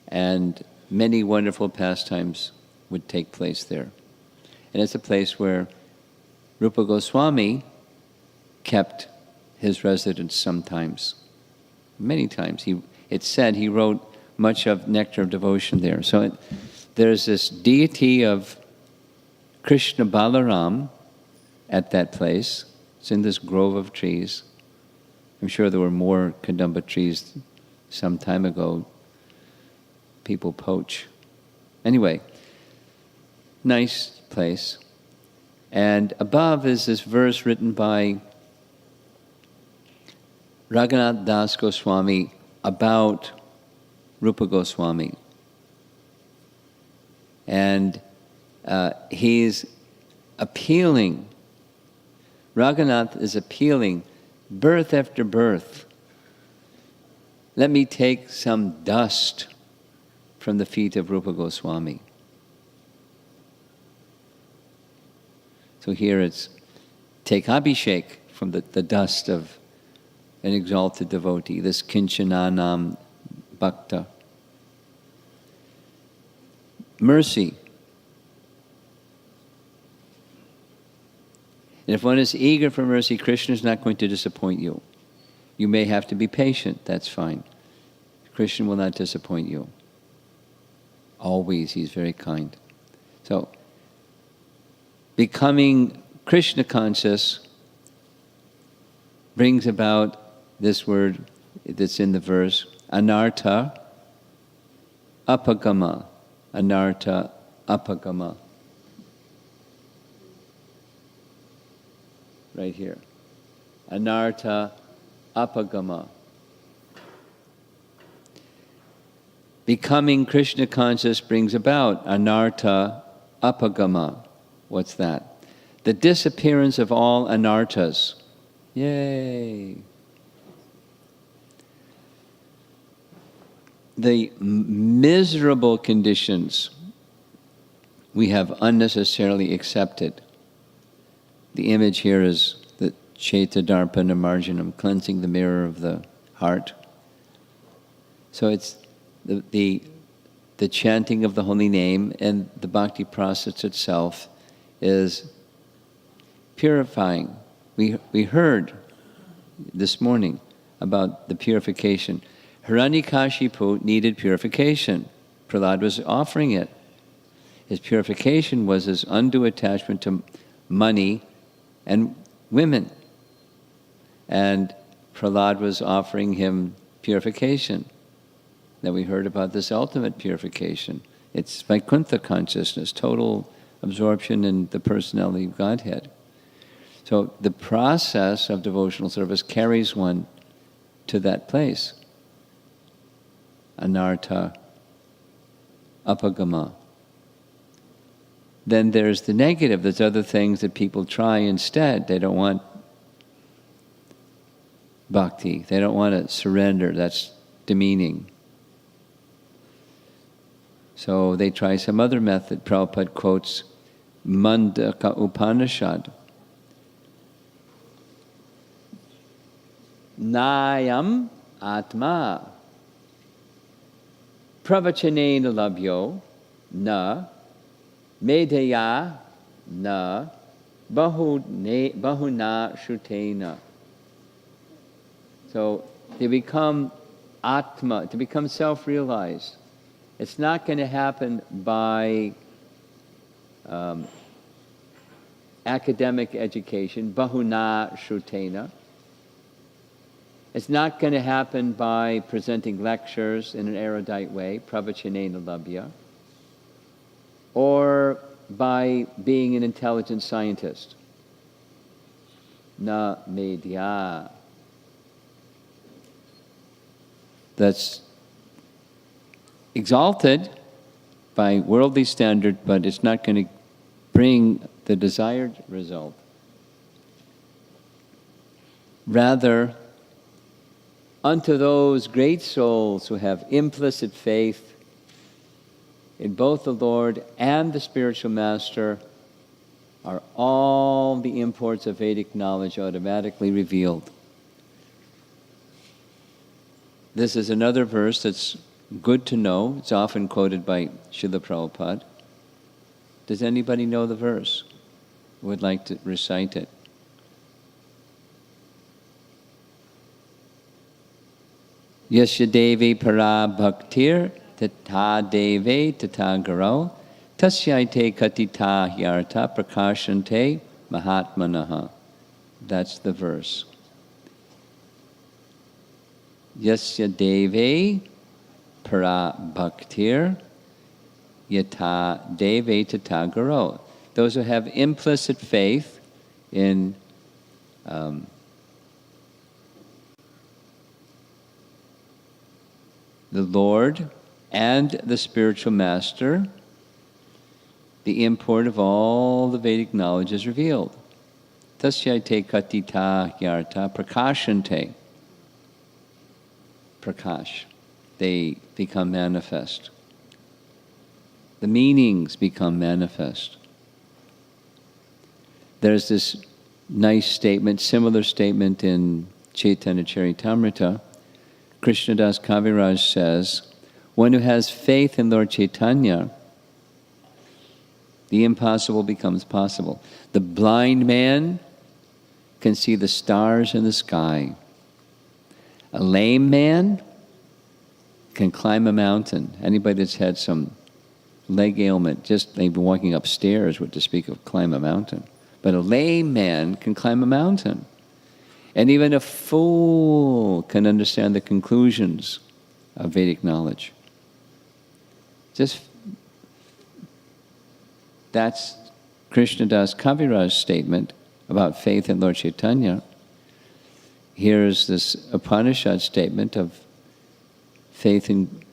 and many wonderful pastimes would take place there. And it's a place where Rupa Goswami kept his residence sometimes. Many times. It's said he wrote much of Nectar of Devotion there. So there's this deity of Krishna Balaram at that place. It's in this grove of trees. I'm sure there were more kadamba trees some time ago. People poach. Anyway, nice place. And above is this verse written by Raghunath Das Goswami about Rupa Goswami. And he's appealing. Raghunath is appealing, birth after birth. Let me take some dust from the feet of Rupa Goswami. So here it's take Abhishek from the dust of an exalted devotee, this Kinchananam Bhakta. Mercy. And if one is eager for mercy, Krishna is not going to disappoint you. You may have to be patient, that's fine. Krishna will not disappoint you. Always, he's very kind. So, becoming Krishna conscious brings about this word that's in the verse, anartha apagama. Anartha apagama. Right here. Anartha apagama. Becoming Krishna conscious brings about anartha apagama. What's that? The disappearance of all anarthas. Yay! The miserable conditions we have unnecessarily accepted. The image here is the Chetadarpana Marjanam, cleansing the mirror of the heart. So it's the chanting of the holy name, and the bhakti process itself is purifying. We heard this morning about the purification. Hiranyakashipu needed purification. Prahlad was offering it. His purification was his undue attachment to money and women. And Prahlad was offering him purification. That we heard about this ultimate purification. It's Vaikuntha consciousness, total absorption in the personality of Godhead. So the process of devotional service carries one to that place. Anartha apagama. Then there's the negative. There's other things that people try instead. They don't want bhakti. They don't want to surrender. That's demeaning. So they try some other method. Prabhupada quotes Mandaka Upanishad. Nayam Atma Pravachanena Labhyo Na Medhaya Na Bahuna Shrutena. So to become Atma, to become self-realized, it's not going to happen by academic education, bahuna shrutena. It's not going to happen by presenting lectures in an erudite way, pravachanena labhya, or by being an intelligent scientist. Na medya. That's exalted by worldly standard, but it's not going to bring the desired result. Rather, unto those great souls who have implicit faith in both the Lord and the spiritual master are all the imports of Vedic knowledge automatically revealed. This is another verse that's good to know. It's often quoted by Srila Prabhupada. Does anybody know the verse? Would like to recite it? Yasya devi para bhaktir tata deve tata garo tasyaite katita hyarta prakashante mahatmanaha. That's the verse. Yasya deve para bhaktir yata deve tata garo. Those who have implicit faith in the Lord and the spiritual master, the import of all the Vedic knowledge is revealed. Tasyaite katita yarta prakashante. Prakash. They become manifest. The meanings become manifest. There's this nice statement, similar statement in Chaitanya Charitamrita. Krishnadas Kaviraj says, one who has faith in Lord Chaitanya, the impossible becomes possible. The blind man can see the stars in the sky. A lame man can climb a mountain. Anybody that's had some leg ailment, just maybe walking upstairs, what to speak of climb a mountain. But a layman can climb a mountain. And even a fool can understand the conclusions of Vedic knowledge. That's Krishnadas Kaviraj's statement about faith in Lord Chaitanya. Here's this Upanishad statement of faith in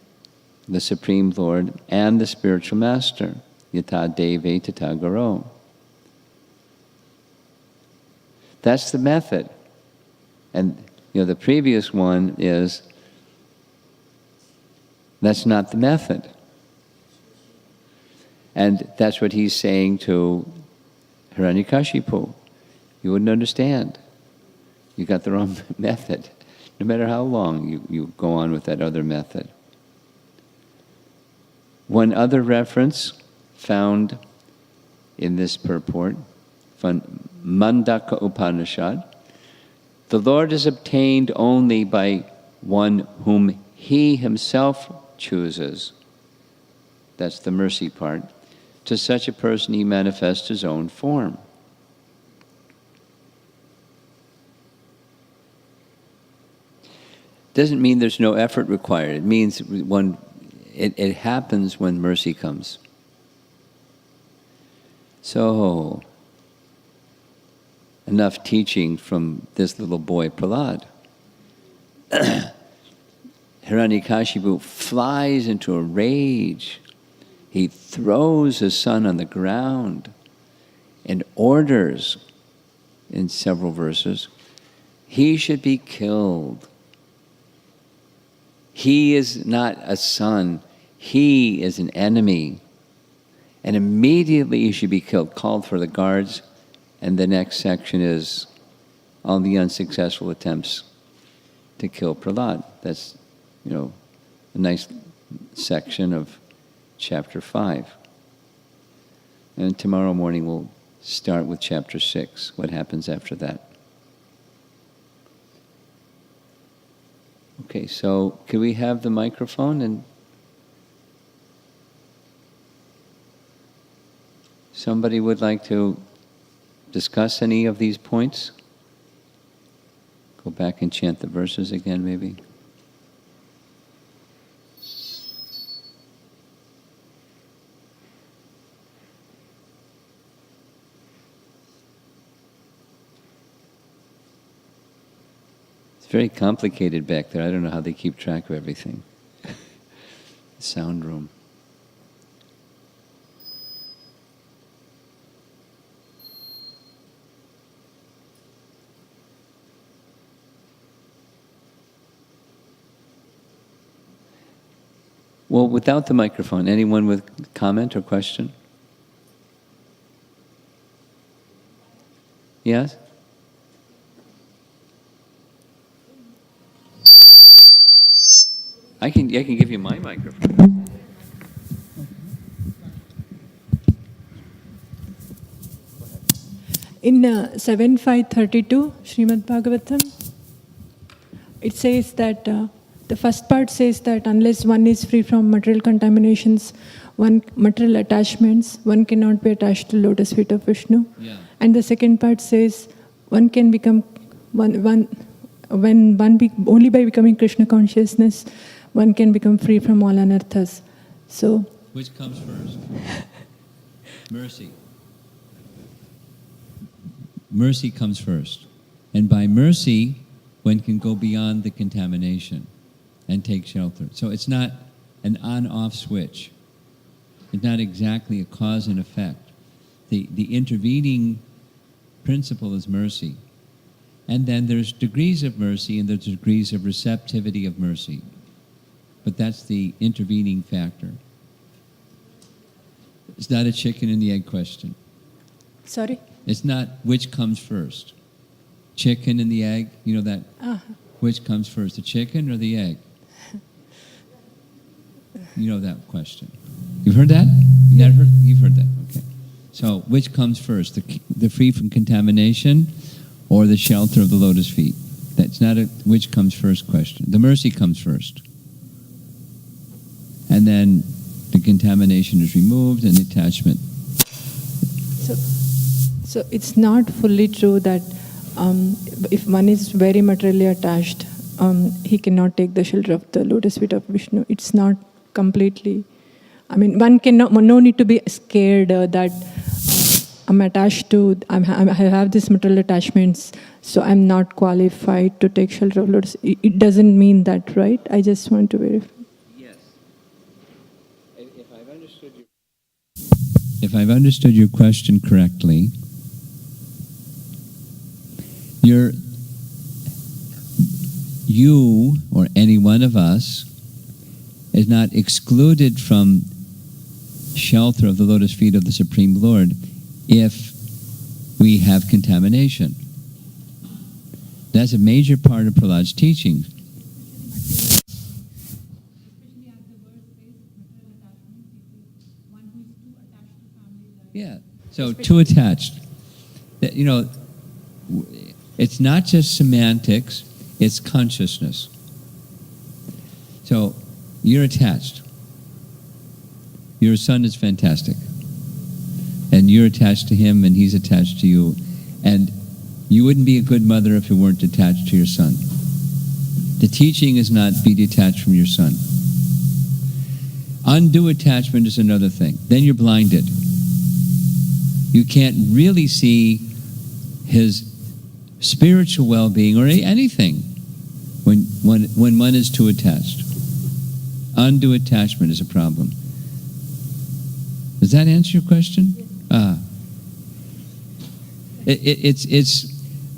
the Supreme Lord and the spiritual master, Yata Deve Tata Guru. That's the method. And the previous one is, that's not the method. And that's what he's saying to Hiranyakashipu. You wouldn't understand. You got the wrong method. No matter how long you go on with that other method. One other reference found in this purport, from Mandaka Upanishad, the Lord is obtained only by one whom He Himself chooses. That's the mercy part. To such a person He manifests His own form. Doesn't mean there's no effort required. It means it happens when mercy comes. So, enough teaching from this little boy Prahlad. Hiranyakashipu flies into a rage. He throws his son on the ground and orders, in several verses, he should be killed. He is not a son, he is an enemy. And immediately he should be killed. Called for the guards. And the next section is all the unsuccessful attempts to kill Prahlad. That's, a nice section of chapter 5. And tomorrow morning we'll start with chapter 6. What happens after that? Okay, so can we have the microphone? And somebody would like to discuss any of these points? Go back and chant the verses again, maybe. It's very complicated back there. I don't know how they keep track of everything. The sound room. Well, without the microphone, anyone with comment or question? Yes? I can give you my microphone. In 7.5.32, Srimad Bhagavatam, it says that the first part says that unless one is free from material contaminations, material attachments, one cannot be attached to lotus feet of Vishnu. Yeah. And the second part says one can become only by becoming Krishna consciousness, one can become free from all anarthas. So, which comes first? Mercy. Mercy comes first. And by mercy, one can go beyond the contamination and take shelter. So it's not an on-off switch. It's not exactly a cause and effect. The intervening principle is mercy. And then there's degrees of mercy and there's degrees of receptivity of mercy. But that's the intervening factor. It's not a chicken and the egg question. sorry? It's not which comes first. Chicken and the egg, you know that? Which comes first, the chicken or the egg? You know that question. You've heard that? You've heard that, okay. So, which comes first, the free from contamination or the shelter of the lotus feet? That's not a which comes first question. The mercy comes first. And then the contamination is removed and attachment. So it's not fully true that if one is very materially attached, he cannot take the shelter of the lotus feet of Vishnu. It's not completely. I mean, one cannot. No need to be scared that I'm attached to. I have these material attachments, so I'm not qualified to take shelter of lotus. It doesn't mean that, right? I just want to verify. Yes. If I've understood your question correctly, you or any one of us is not excluded from shelter of the lotus feet of the Supreme Lord if we have contamination. That's a major part of Prahlad's teaching. Yeah, so too attached. You know, it's not just semantics, it's consciousness. So, you're attached. Your son is fantastic. And you're attached to him and he's attached to you. And you wouldn't be a good mother if you weren't attached to your son. The teaching is not be detached from your son. Undue attachment is another thing. Then you're blinded. You can't really see his spiritual well-being or anything when one is too attached. Undue attachment is a problem. Does that answer your question? It's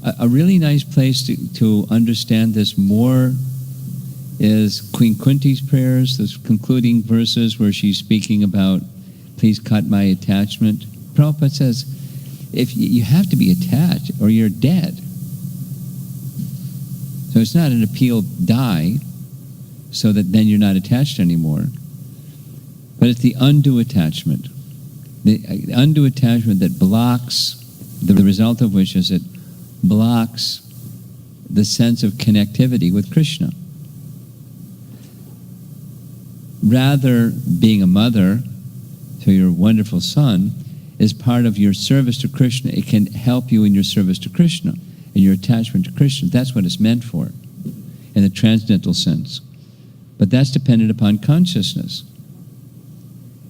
a really nice place to understand this more is Queen Kunti's prayers, those concluding verses where she's speaking about, please cut my attachment. Prabhupada says, if you have to be attached or you're dead. So it's not an appeal, die, so that then you're not attached anymore. But it's the undue attachment. The undue attachment that blocks, the result of which is it blocks the sense of connectivity with Krishna. Rather, being a mother to your wonderful son is part of your service to Krishna. It can help you in your service to Krishna and your attachment to Krishna. That's what it's meant for in the transcendental sense. But that's dependent upon consciousness.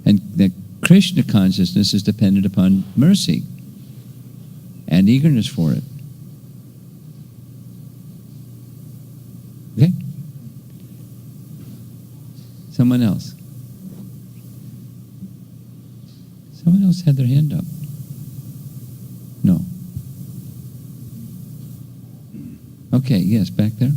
And the Krishna consciousness is dependent upon mercy and eagerness for it. Okay? Someone else. Someone else had their hand up. No. Okay, yes, back there.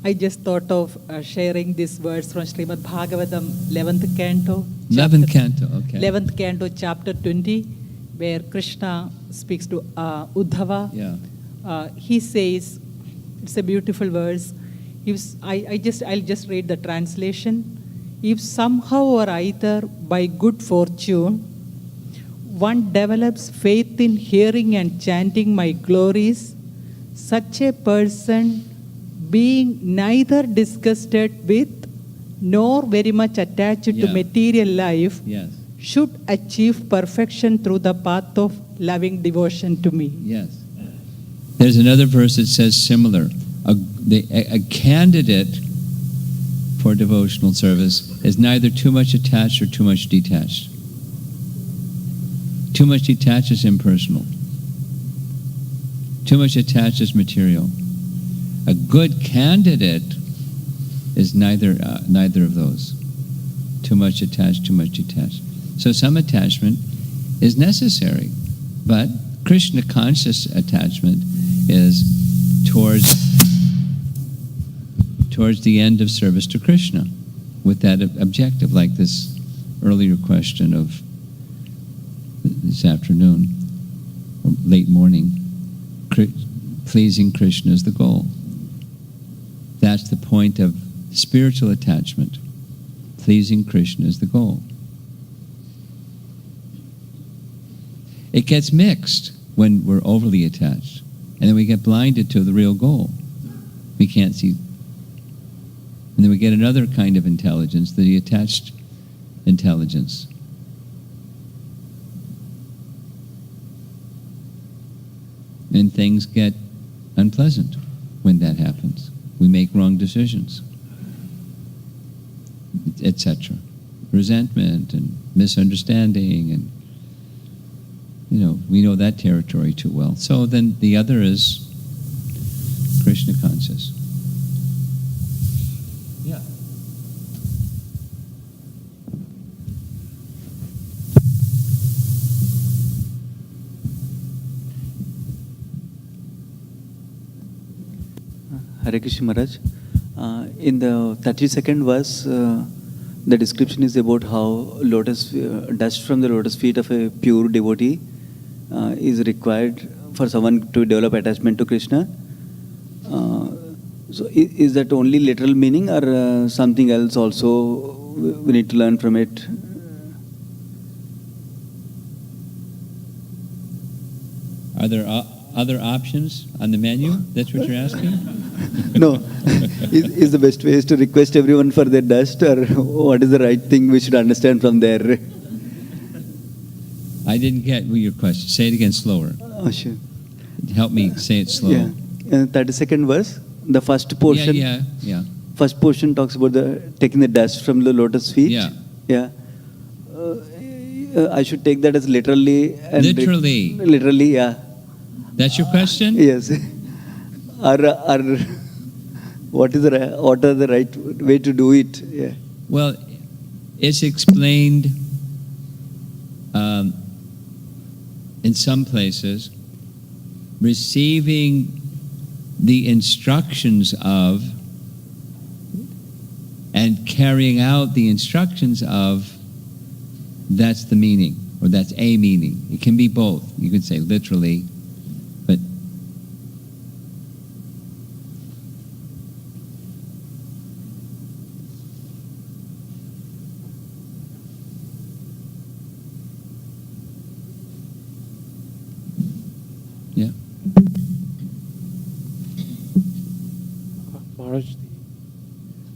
I just thought of sharing this verse from Srimad Bhagavatam, 11th canto. 11th canto, okay. 11th canto, chapter 20, where Krishna speaks to Uddhava. Yeah. He says, it's a beautiful verse. I'll just read the translation. If somehow or either by good fortune, one develops faith in hearing and chanting my glories, such a person, being neither disgusted with nor very much attached to material life, Yes. should achieve perfection through the path of loving devotion to me. Yes. There's another verse that says similar. A candidate for devotional service is neither too much attached or too much detached. Too much detached is impersonal. Too much attached is material. A good candidate is neither of those. Too much attached, too much detached. So some attachment is necessary, but Krishna conscious attachment is towards the end of service to Krishna, with that objective, like this earlier question of this afternoon, or late morning. Pleasing Krishna is the goal. That's the point of spiritual attachment. Pleasing Krishna is the goal. It gets mixed when we're overly attached, and then we get blinded to the real goal. We can't see And then we get another kind of intelligence, the attached intelligence. And things get unpleasant when that happens. We make wrong decisions, etc. Resentment and misunderstanding, and we know that territory too well. So then the other is Krishna conscious. Yeah. Hare Krishna Maharaj. In the 32nd verse, the description is about how dust from the lotus feet of a pure devotee is required for someone to develop attachment to Krishna. So is that only literal meaning, or something else also we need to learn from it? Are there other options on the menu? That's what you're asking? No. Is the best way is to request everyone for their dust, or what is the right thing we should understand from there? I didn't get your question. Say it again slower. Oh, sure. Help me say it slow. Yeah. 32nd verse, the first portion. Yeah. First portion talks about taking the dust from the lotus feet. Yeah. I should take that as literally. And Literally. Literally, yeah. That's your question? Yes. Or what are the right way to do it? Yeah. Well, it's explained in some places, receiving the instructions of and carrying out the instructions of, that's the meaning, or that's a meaning. It can be both. You could say literally, but yeah. Maharaj,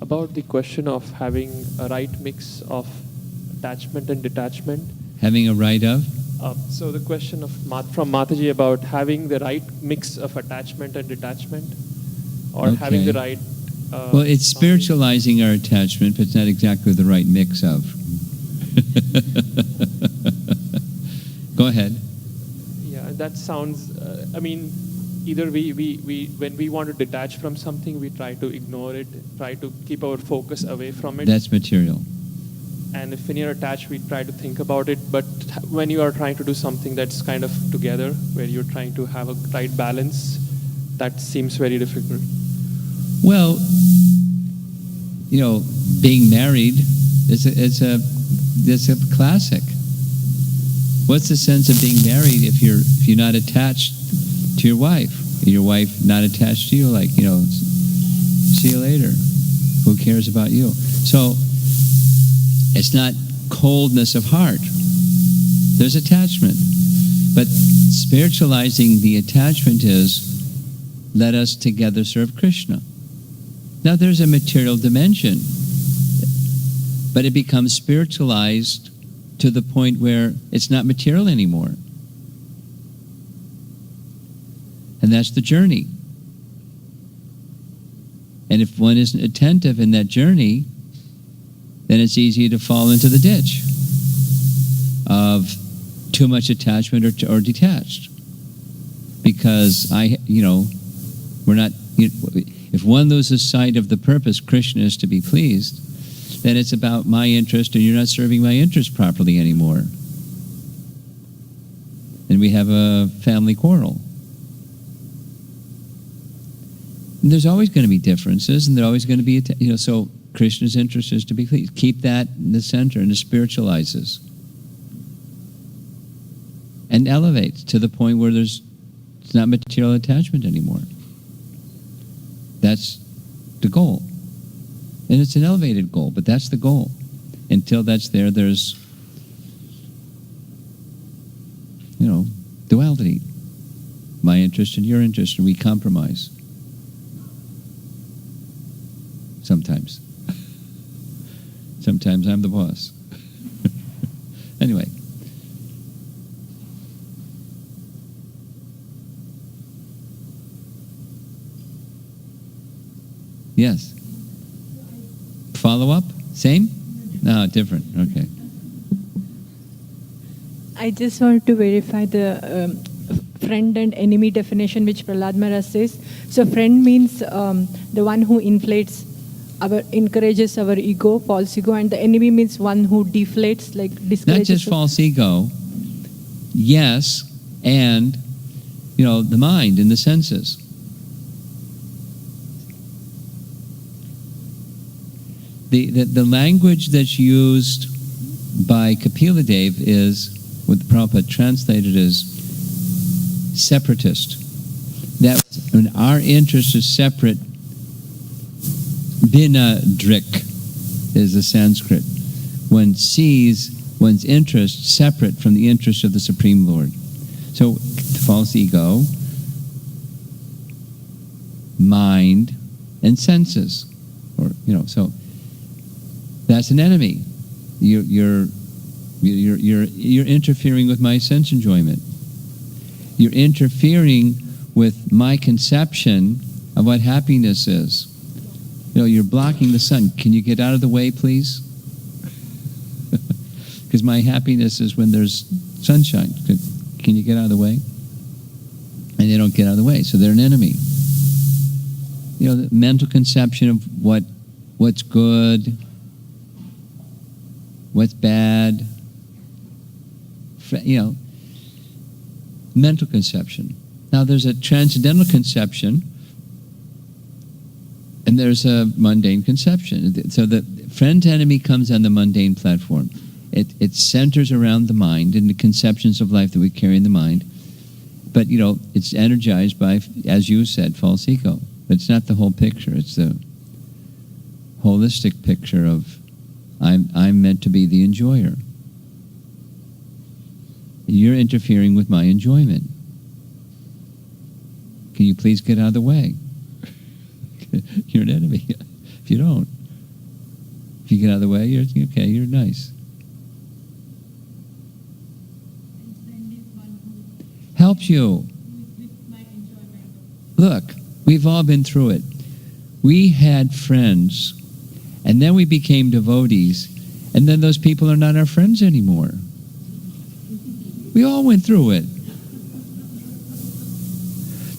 about the question of having a right mix of attachment and detachment. Having a right of? So the question of from Mataji about having the right mix of attachment and detachment, or having the right... well, it's spiritualizing our attachment, but it's not exactly the right mix of. Go ahead. Yeah, that sounds... either we when we want to detach from something, we try to ignore it, try to keep our focus away from it. That's material. And if when you're attached, we try to think about it. But when you are trying to do something that's kind of together, where you're trying to have a right balance, that seems very difficult. Well, being married it's a classic. What's the sense of being married if you're not attached to your wife? And your wife not attached to you, see you later. Who cares about you? So it's not coldness of heart. There's attachment. But spiritualizing the attachment is, let us together serve Krishna. Now there's a material dimension, but it becomes spiritualized to the point where it's not material anymore. And that's the journey. And if one isn't attentive in that journey, then it's easy to fall into the ditch of too much attachment or detached. Because we're not. If one loses sight of the purpose, Krishna is to be pleased, then it's about my interest, and you're not serving my interest properly anymore. And we have a family quarrel. And there's always going to be differences, and there's always going to be, so Krishna's interest is to be pleased. Keep that in the center, and it spiritualizes. And elevates to the point where it's not material attachment anymore. That's the goal. And it's an elevated goal, but that's the goal. Until that's there's, duality. My interest and your interest, and we compromise. Sometimes. Anyway. Yes. Follow up? Same? No, different. Okay. I just want to verify the friend and enemy definition which Prahlad Maharaj says. So friend means the one who encourages our ego, false ego, and the enemy means one who deflates, like discourages. Not just false ego. Yes, and the mind and the senses. The language that's used by Kapila Dev is what the Prabhupada translated as separatist. That when our interest is separate, vinadrik is the Sanskrit. One sees one's interest separate from the interest of the Supreme Lord. So false ego, mind, and senses, so that's an enemy. You're interfering with my sense enjoyment. You're interfering with my conception of what happiness is. You're blocking the sun. Can you get out of the way, please? Because my happiness is when there's sunshine. Can you get out of the way? And they don't get out of the way, so they're an enemy. The mental conception of what's good, what's bad, mental conception. Now there's a transcendental conception and there's a mundane conception. So the friend-enemy comes on the mundane platform. It centers around the mind and the conceptions of life that we carry in the mind. But, it's energized by, as you said, false ego. But it's not the whole picture. It's the holistic picture of I'm meant to be the enjoyer. You're interfering with my enjoyment. Can you please get out of the way? You're an enemy. If you don't. If you get out of the way, you're okay, you're nice. Helps you. Look, we've all been through it. We had friends, and then we became devotees, and then those people are not our friends anymore. We all went through it.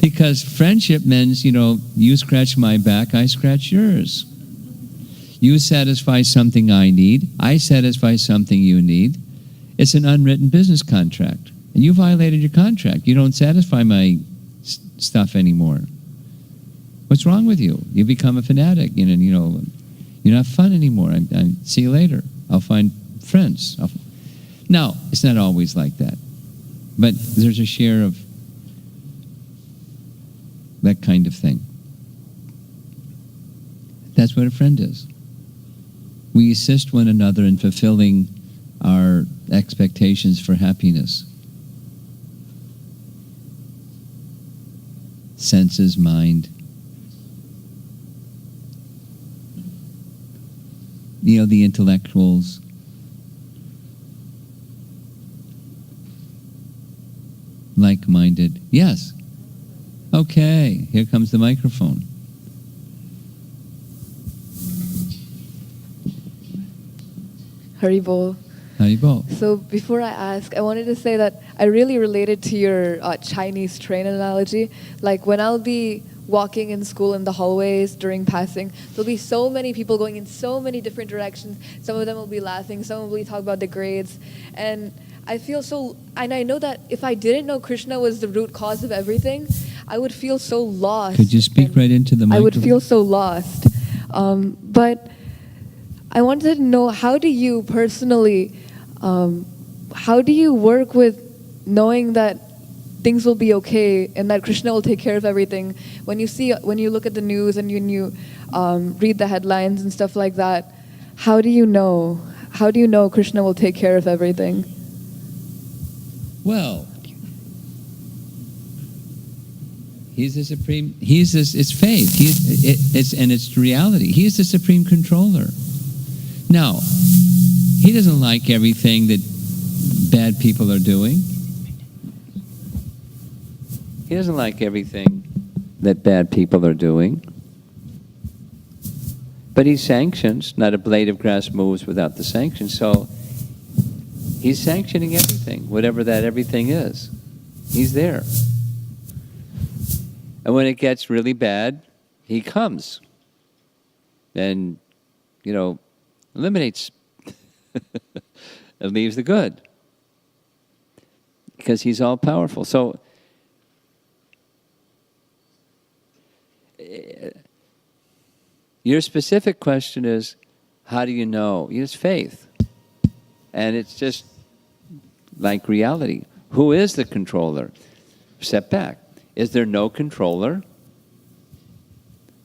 Because friendship means, you scratch my back, I scratch yours. You satisfy something I need, I satisfy something you need. It's an unwritten business contract. And you violated your contract. You don't satisfy my stuff anymore. What's wrong with you? You become a fanatic, you're not fun anymore. I see you later. I'll find friends. No, it's not always like that. But there's a share of that kind of thing. That's what a friend is. We assist one another in fulfilling our expectations for happiness. Senses, mind. The intellectuals. Like-minded. Yes. Okay, here comes the microphone. Haribol. Haribol. So before I ask, I wanted to say that I really related to your Chinese train analogy. Like when I'll be walking in school in the hallways during passing, there'll be so many people going in so many different directions. Some of them will be laughing, some will be talking about the grades. And I feel and I know that if I didn't know Krishna was the root cause of everything, I would feel so lost. Could you speak right into the microphone? I would feel so lost. But I wanted to know, how do you personally, how do you work with knowing that things will be okay and that Krishna will take care of everything? When you look at the news and when you read the headlines and stuff like that, how do you know? How do you know Krishna will take care of everything? Well, He's the supreme. It's faith. It's reality. He is the supreme controller. Now, he doesn't like everything that bad people are doing. He doesn't like everything that bad people are doing. But he sanctions, not a blade of grass moves without the sanction. So he's sanctioning everything, whatever that everything is. He's there. And when it gets really bad, he comes and, eliminates and leaves the good. Because he's all powerful. So your specific question is, how do you know? It's faith. And it's just like reality. Who is the controller? Step back. Is there no controller?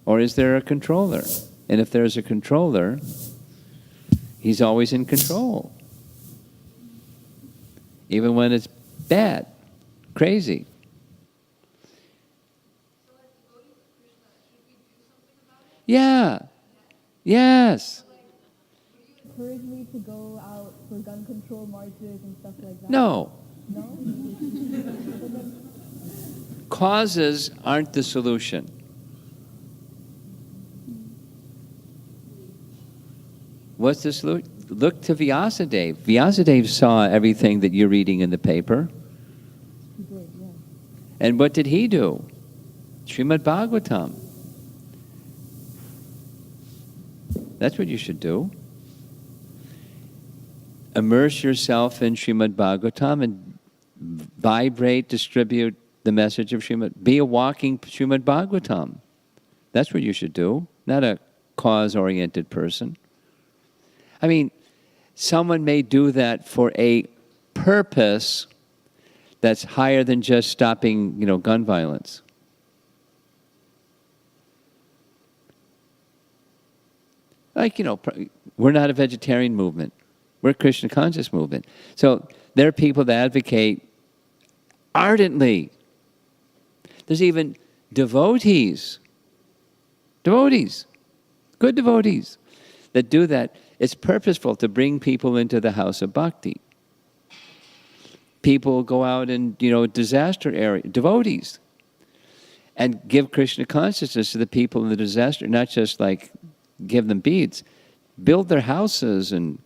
Or is there a controller? And if there's a controller, he's always in control. Even when it's bad, crazy. Yeah. Yes. Encourage me to go out for gun control marches and stuff like that? No. No? Causes aren't the solution. What's the solution? Look to Vyasadeva. Vyasadeva saw everything that you're reading in the paper. He did, yeah. And what did he do? Srimad Bhagavatam. That's what you should do. Immerse yourself in Srimad Bhagavatam and vibrate, distribute the message of Srimad. Be a walking Srimad Bhagavatam. That's what you should do, not a cause-oriented person. I mean, someone may do that for a purpose that's higher than just stopping, gun violence. Like, we're not a vegetarian movement. We're a Krishna conscious movement. So there are people that advocate ardently. There's even devotees, good devotees, that do that. It's purposeful to bring people into the house of bhakti. People go out in, disaster area, devotees, and give Krishna consciousness to the people in the disaster, not just like give them beads. Build their houses and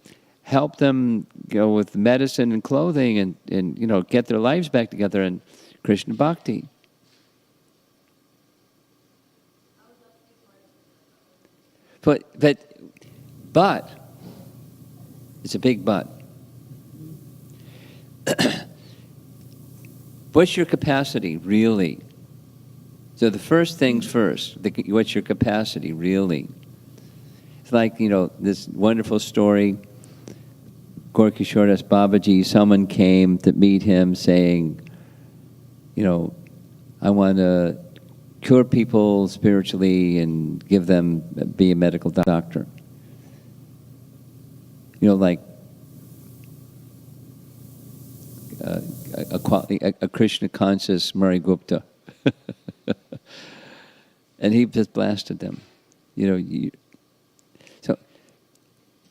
help them go with medicine and clothing and get their lives back together in Krishna bhakti. But it's a big but. What's your capacity really? So the first things first. What's your capacity really? It's like, this wonderful story. Gorkishore Das Babaji, someone came to meet him saying, I want to cure people spiritually and be a medical doctor. Like a Krishna conscious Murray Gupta. And he just blasted them. So,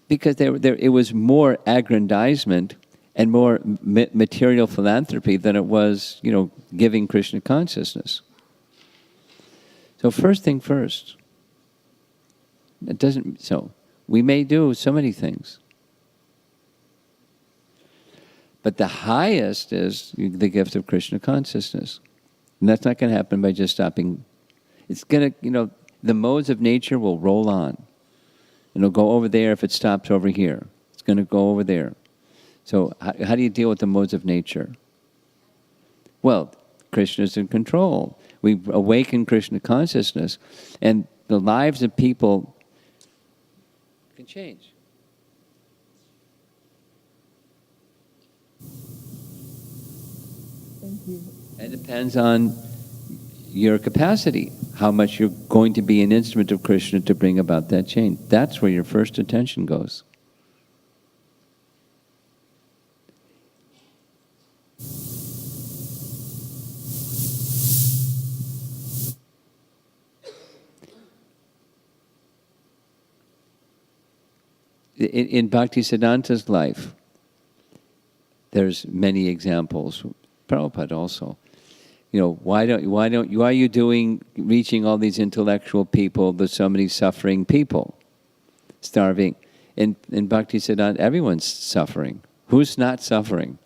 because it was more aggrandizement and more material philanthropy than it was, giving Krishna consciousness. So first thing first. So we may do so many things. But the highest is the gift of Krishna consciousness. And that's not going to happen by just stopping. It's going to, the modes of nature will roll on. And it'll go over there if it stops over here. It's going to go over there. So how do you deal with the modes of nature? Well, Krishna's in control. We awaken Krishna consciousness, and the lives of people can change. Thank you. It depends on your capacity, how much you're going to be an instrument of Krishna to bring about that change. That's where your first attention goes. In Bhaktisiddhanta's life, there's many examples. Prabhupada also. Why are you reaching all these intellectual people? There's so many suffering people, starving. In Bhakti Siddhanta, everyone's suffering. Who's not suffering?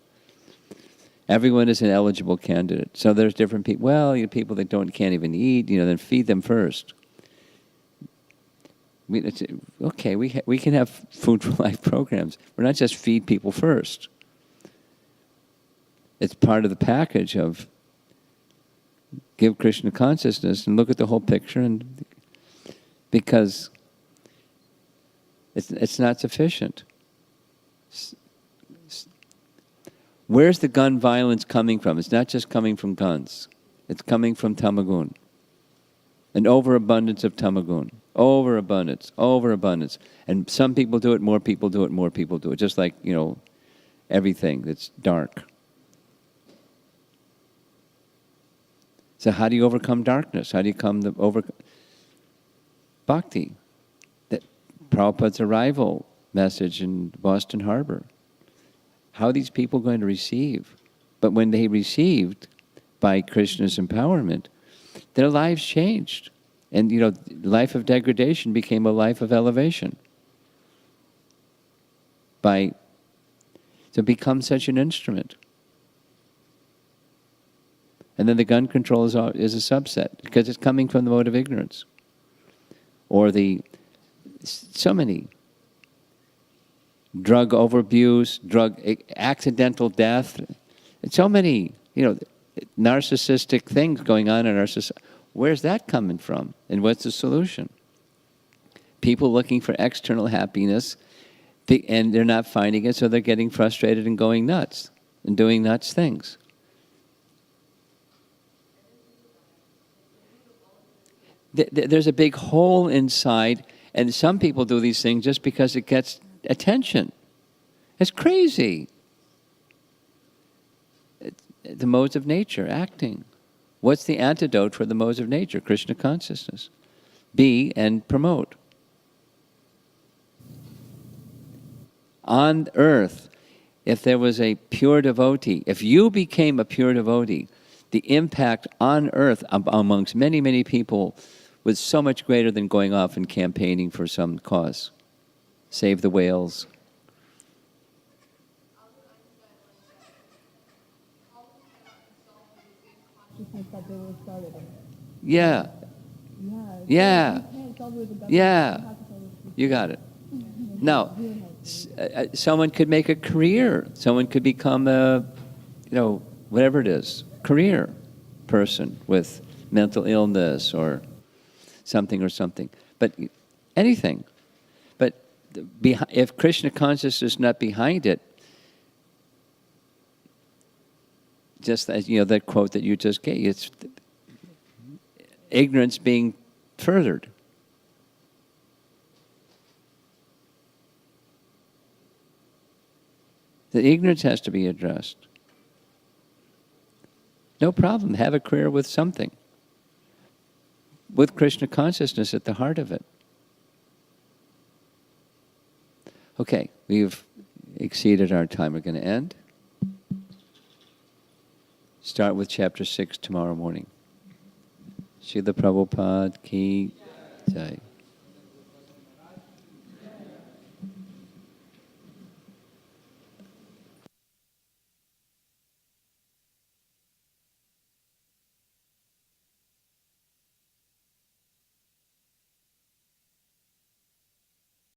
Everyone is an eligible candidate. So there's different people. Well, people that can't even eat, then feed them first. Okay, we can have Food for Life programs. We're not just feed people first. It's part of the package of give Krishna consciousness and look at the whole picture, and because it's not sufficient. Where's the gun violence coming from? It's not just coming from guns. It's coming from tamagun. An overabundance of tamagun. Overabundance. And some people do it, more people do it, more people do it. Just like, everything that's dark. So how do you overcome darkness? How do you overcome bhakti? That Prabhupada's arrival message in Boston Harbor. How are these people going to receive? But when they received by Krishna's empowerment, their lives changed. And, life of degradation became a life of elevation. To become such an instrument. And then the gun control is a subset, because it's coming from the mode of ignorance. Or so many drug overabuse, accidental death, and so many, narcissistic things going on in our society. Where's that coming from? And what's the solution? People looking for external happiness, and they're not finding it, so they're getting frustrated and going nuts, and doing nuts things. There's a big hole inside, and some people do these things just because it gets attention. It's crazy. The modes of nature, acting. What's the antidote for the modes of nature? Krishna consciousness. Be and promote. On earth, if there was a pure devotee, if you became a pure devotee, the impact on earth amongst many, many people was so much greater than going off and campaigning for some cause. Save the whales. Yeah. You got it. Now, someone could make a career. Someone could become whatever it is, career person with mental illness or something. But anything. But if Krishna consciousness is not behind it, just as that quote that you just gave, it's ignorance being furthered. The ignorance has to be addressed. No problem. Have a career with something. With Krishna consciousness at the heart of it. Okay, we've exceeded our time. We're going to end. Start with chapter 6 tomorrow morning. Srila Prabhupada ki jai.